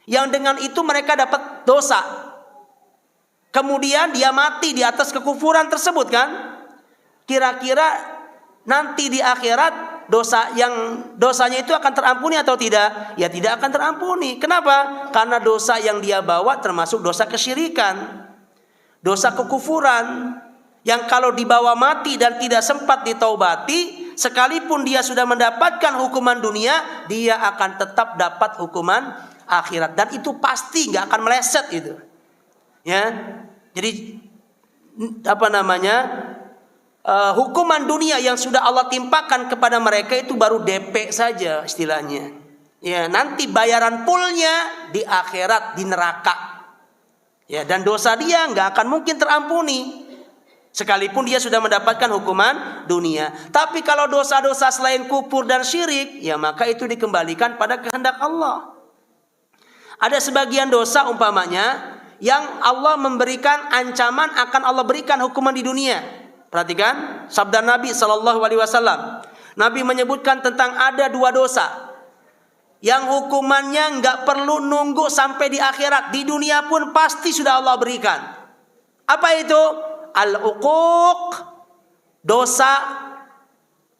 Yang dengan itu mereka dapat dosa. Kemudian dia mati di atas kekufuran tersebut kan? Kira-kira nanti di akhirat dosanya itu akan terampuni atau tidak? Ya, tidak akan terampuni. Kenapa? Karena dosa yang dia bawa termasuk dosa kesyirikan, dosa kekufuran, yang kalau dibawa mati dan tidak sempat ditaubati, sekalipun dia sudah mendapatkan hukuman dunia, dia akan tetap dapat hukuman akhirat, dan itu pasti nggak akan meleset itu. Ya, jadi hukuman dunia yang sudah Allah timpakan kepada mereka itu baru DP saja istilahnya. Ya, nanti bayaran fullnya di akhirat, di neraka. Ya, dan dosa dia nggak akan mungkin terampuni sekalipun dia sudah mendapatkan hukuman dunia. Tapi kalau dosa-dosa selain kufur dan syirik, ya maka itu dikembalikan pada kehendak Allah. Ada sebagian dosa umpamanya yang Allah memberikan ancaman akan Allah berikan hukuman di dunia. Perhatikan sabda Nabi SAW. Nabi menyebutkan tentang ada 2 dosa yang hukumannya nggak perlu nunggu sampai di akhirat, di dunia pun pasti sudah Allah berikan. Apa itu? Al-uquq, dosa.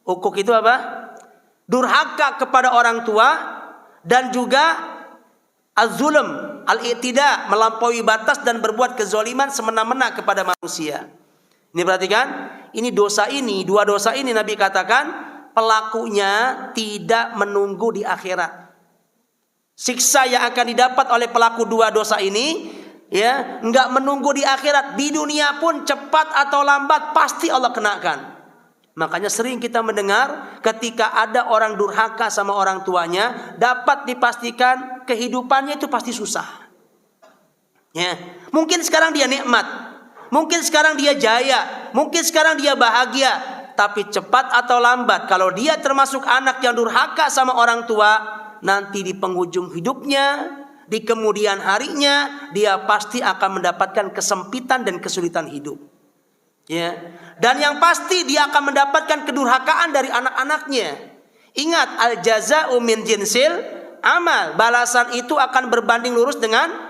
Uquq itu apa? Durhaka kepada orang tua, dan juga az-zulm, al-i'tida, melampaui batas dan berbuat kezaliman semena-mena kepada manusia. Ini perhatikan, ini 2 dosa ini Nabi katakan pelakunya tidak menunggu di akhirat. Siksa yang akan didapat oleh pelaku 2 dosa ini, ya, enggak menunggu di akhirat, di dunia pun cepat atau lambat pasti Allah kenakan. Makanya sering kita mendengar ketika ada orang durhaka sama orang tuanya, dapat dipastikan kehidupannya itu pasti susah. Ya, mungkin sekarang dia nikmat. Mungkin sekarang dia jaya, mungkin sekarang dia bahagia, tapi cepat atau lambat kalau dia termasuk anak yang durhaka sama orang tua, nanti di penghujung hidupnya, di kemudian harinya, dia pasti akan mendapatkan kesempitan dan kesulitan hidup. Ya. Dan yang pasti dia akan mendapatkan kedurhakaan dari anak-anaknya. Ingat, al-jaza'u min jinsil amal. Balasan itu akan berbanding lurus dengan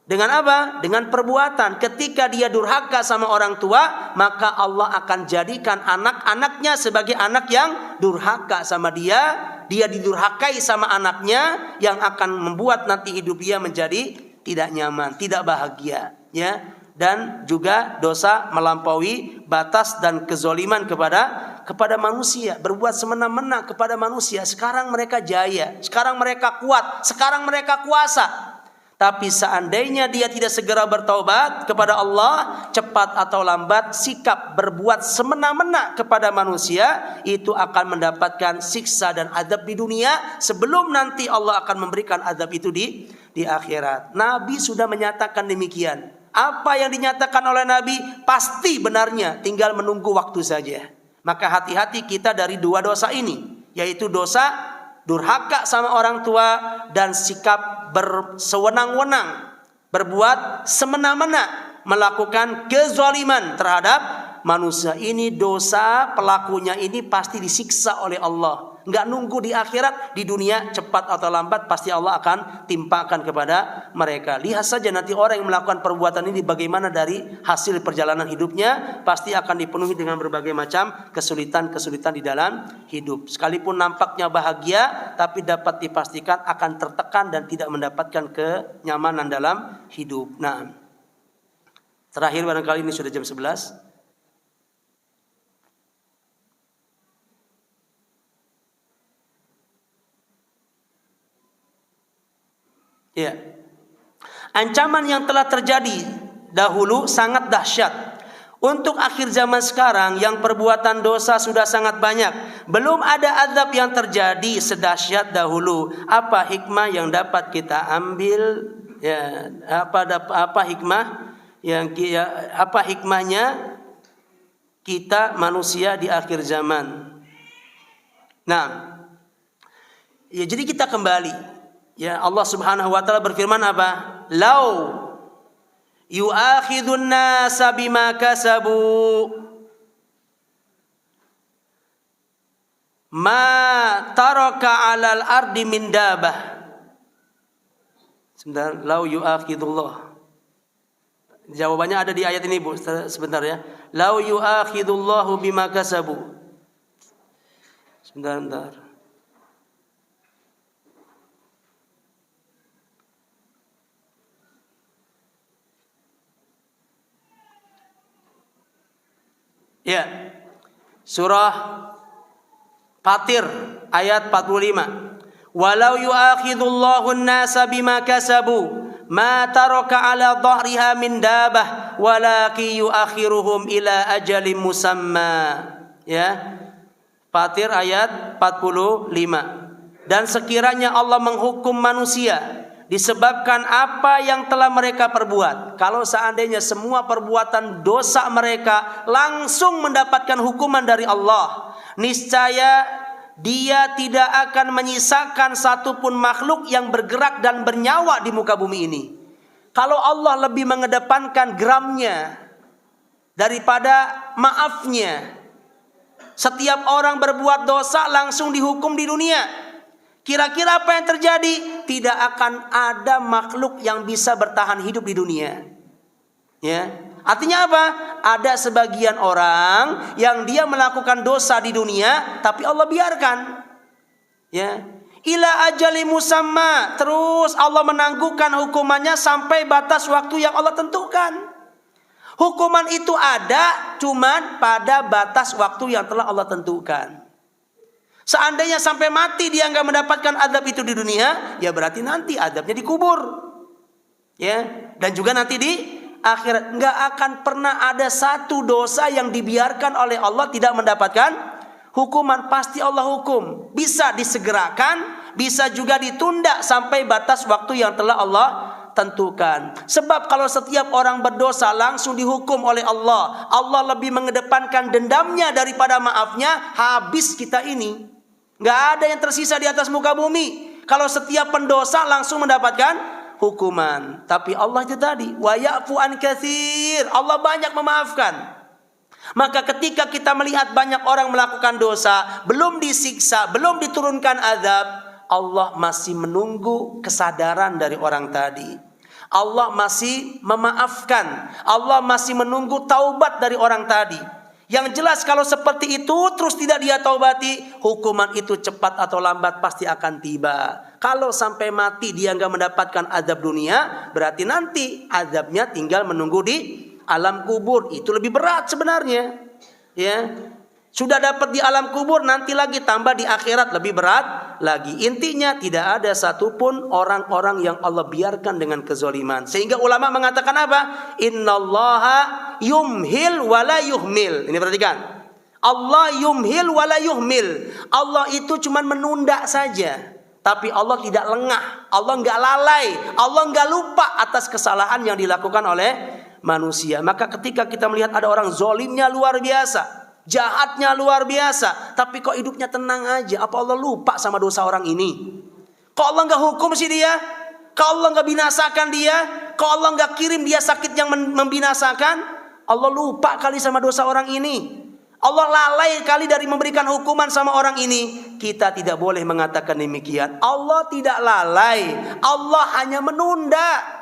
apa? Dengan perbuatan. Ketika dia durhaka sama orang tua, maka Allah akan jadikan anak-anaknya sebagai anak yang durhaka sama dia. Dia didurhakai sama anaknya, yang akan membuat nanti hidup dia menjadi tidak nyaman, tidak bahagia. Ya. Dan juga dosa melampaui batas dan kezoliman kepada manusia, berbuat semena-mena kepada manusia. Sekarang mereka jaya, sekarang mereka kuat, sekarang mereka kuasa. Tapi seandainya dia tidak segera bertaubat kepada Allah, cepat atau lambat sikap berbuat semena-mena kepada manusia itu akan mendapatkan siksa dan azab di dunia sebelum nanti Allah akan memberikan azab itu di akhirat. Nabi sudah menyatakan demikian. Apa yang dinyatakan oleh Nabi pasti benarnya, tinggal menunggu waktu saja. Maka hati-hati kita dari 2 dosa ini, yaitu dosa durhaka sama orang tua dan sikap bersewenang-wenang, berbuat semena-mena, melakukan kezaliman terhadap manusia. Ini dosa, pelakunya ini pasti disiksa oleh Allah. Nggak nunggu di akhirat, di dunia cepat atau lambat pasti Allah akan timpakan kepada mereka. Lihat saja nanti orang yang melakukan perbuatan ini bagaimana dari hasil perjalanan hidupnya, pasti akan dipenuhi dengan berbagai macam kesulitan-kesulitan di dalam hidup. Sekalipun nampaknya bahagia, tapi dapat dipastikan akan tertekan dan tidak mendapatkan kenyamanan dalam hidup. Nah, terakhir barangkali ini sudah jam 11. Ya. Ancaman yang telah terjadi dahulu sangat dahsyat. Untuk akhir zaman sekarang yang perbuatan dosa sudah sangat banyak, belum ada azab yang terjadi sedahsyat dahulu. Apa hikmah yang dapat kita ambil? Ya, apa hikmah yang apa hikmahnya kita manusia di akhir zaman? Nah, ya jadi kita kembali. Ya, Allah Subhanahu wa taala berfirman apa? Lau yu'akhidun nasa bima kasabu ma taraka 'alal ardi min dabah. Sebentar, lau yu'akhidullah. Jawabannya ada di ayat ini, Bu. Sebentar ya. Lau yu'akhidullahu bima kasabu. Sebentar. Ya. Surah Fatir ayat 45. Walau yu'akhidullahu an-nasa bima kasabu ma taraka 'ala dhahriha min dabah walakin yu'akhiruhum ila ajalin musamma. Ya. Fatir ayat 45. Dan sekiranya Allah menghukum manusia disebabkan apa yang telah mereka perbuat. Kalau seandainya semua perbuatan dosa mereka langsung mendapatkan hukuman dari Allah, niscaya Dia tidak akan menyisakan satupun makhluk yang bergerak dan bernyawa di muka bumi ini. Kalau Allah lebih mengedepankan gramnya daripada maafnya, setiap orang berbuat dosa langsung dihukum di dunia. Kira-kira apa yang terjadi? Tidak akan ada makhluk yang bisa bertahan hidup di dunia. Ya. Artinya apa? Ada sebagian orang yang dia melakukan dosa di dunia, tapi Allah biarkan. Ya. Ila ajali musamma. Terus Allah menangguhkan hukumannya sampai batas waktu yang Allah tentukan. Hukuman itu ada cuman pada batas waktu yang telah Allah tentukan. Seandainya sampai mati dia nggak mendapatkan azab itu di dunia, ya berarti nanti azabnya dikubur. Ya, dan juga nanti di akhirat nggak akan pernah ada satu dosa yang dibiarkan oleh Allah tidak mendapatkan hukuman. Pasti Allah hukum. Bisa disegerakan, bisa juga ditunda sampai batas waktu yang telah Allah tentukan. Sebab kalau setiap orang berdosa langsung dihukum oleh Allah, Allah lebih mengedepankan dendamnya daripada maafnya, habis kita ini. Nggak ada yang tersisa di atas muka bumi kalau setiap pendosa langsung mendapatkan hukuman. Tapi Allah itu tadi, wa ya'fu an katsir. Allah banyak memaafkan. Maka ketika kita melihat banyak orang melakukan dosa, belum disiksa, belum diturunkan azab, Allah masih menunggu kesadaran dari orang tadi. Allah masih memaafkan. Allah masih menunggu taubat dari orang tadi. Yang jelas kalau seperti itu terus tidak dia taubati, hukuman itu cepat atau lambat pasti akan tiba. Kalau sampai mati dia nggak mendapatkan azab dunia, berarti nanti azabnya tinggal menunggu di alam kubur. Itu lebih berat sebenarnya. Ya, sudah dapat di alam kubur, nanti lagi tambah di akhirat lebih berat lagi. Intinya tidak ada satupun orang-orang yang Allah biarkan dengan kezaliman. Sehingga ulama mengatakan apa? Innallaha yumhil wala yuhmil. Ini perhatikan. Allah yumhil wala yuhmil. Allah itu cuma menunda saja. Tapi Allah tidak lengah. Allah enggak lalai. Allah enggak lupa atas kesalahan yang dilakukan oleh manusia. Maka ketika kita melihat ada orang zolimnya luar biasa, jahatnya luar biasa, tapi kok hidupnya tenang aja, apa Allah lupa sama dosa orang ini? Kok Allah enggak hukum sih dia? Kok Allah enggak binasakan dia? Kok Allah enggak kirim dia sakit yang membinasakan? Allah lupa kali sama dosa orang ini. Allah lalai kali dari memberikan hukuman sama orang ini. kita tidak boleh mengatakan demikian. Allah tidak lalai, Allah hanya menunda.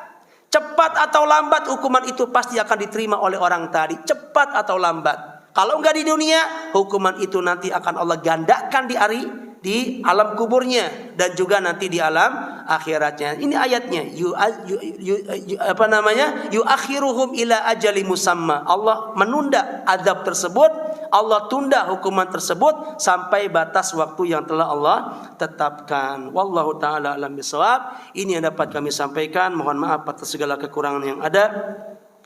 Cepat atau lambat hukuman itu pasti akan diterima oleh orang tadi. Cepat atau lambat. Kalau enggak di dunia, hukuman itu nanti akan Allah gandakan di alam kuburnya dan juga nanti di alam akhiratnya. Ini ayatnya. Yuakhiruhum ila ajali musamma. Allah menunda azab tersebut, Allah tunda hukuman tersebut sampai batas waktu yang telah Allah tetapkan. Wallahu taala alam bisawab. Ini yang dapat kami sampaikan. Mohon maaf atas segala kekurangan yang ada.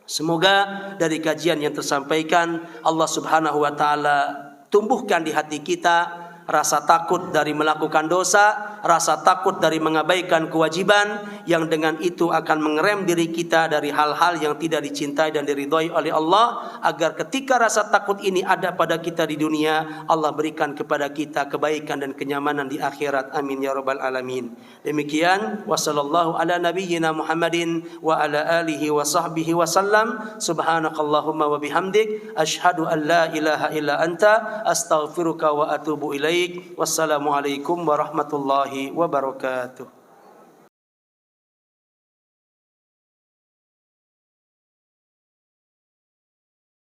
Semoga dari kajian yang tersampaikan Allah Subhanahu wa taala tumbuhkan di hati kita rasa takut dari melakukan dosa, rasa takut dari mengabaikan kewajiban, yang dengan itu akan mengerem diri kita dari hal-hal yang tidak dicintai dan diridhoi oleh Allah, agar ketika rasa takut ini ada pada kita di dunia, Allah berikan kepada kita kebaikan dan kenyamanan di akhirat. Amin ya rabbal alamin. Demikian, wassallallahu ala nabiyyina Muhammadin wa ala alihi wa sahbihi wasallam. Subhanakallahumma wa bihamdik, asyhadu an la ilaha illa anta, astaghfiruka wa atubu ilaik. Wassalamualaikum warahmatullahi wabarakatuh.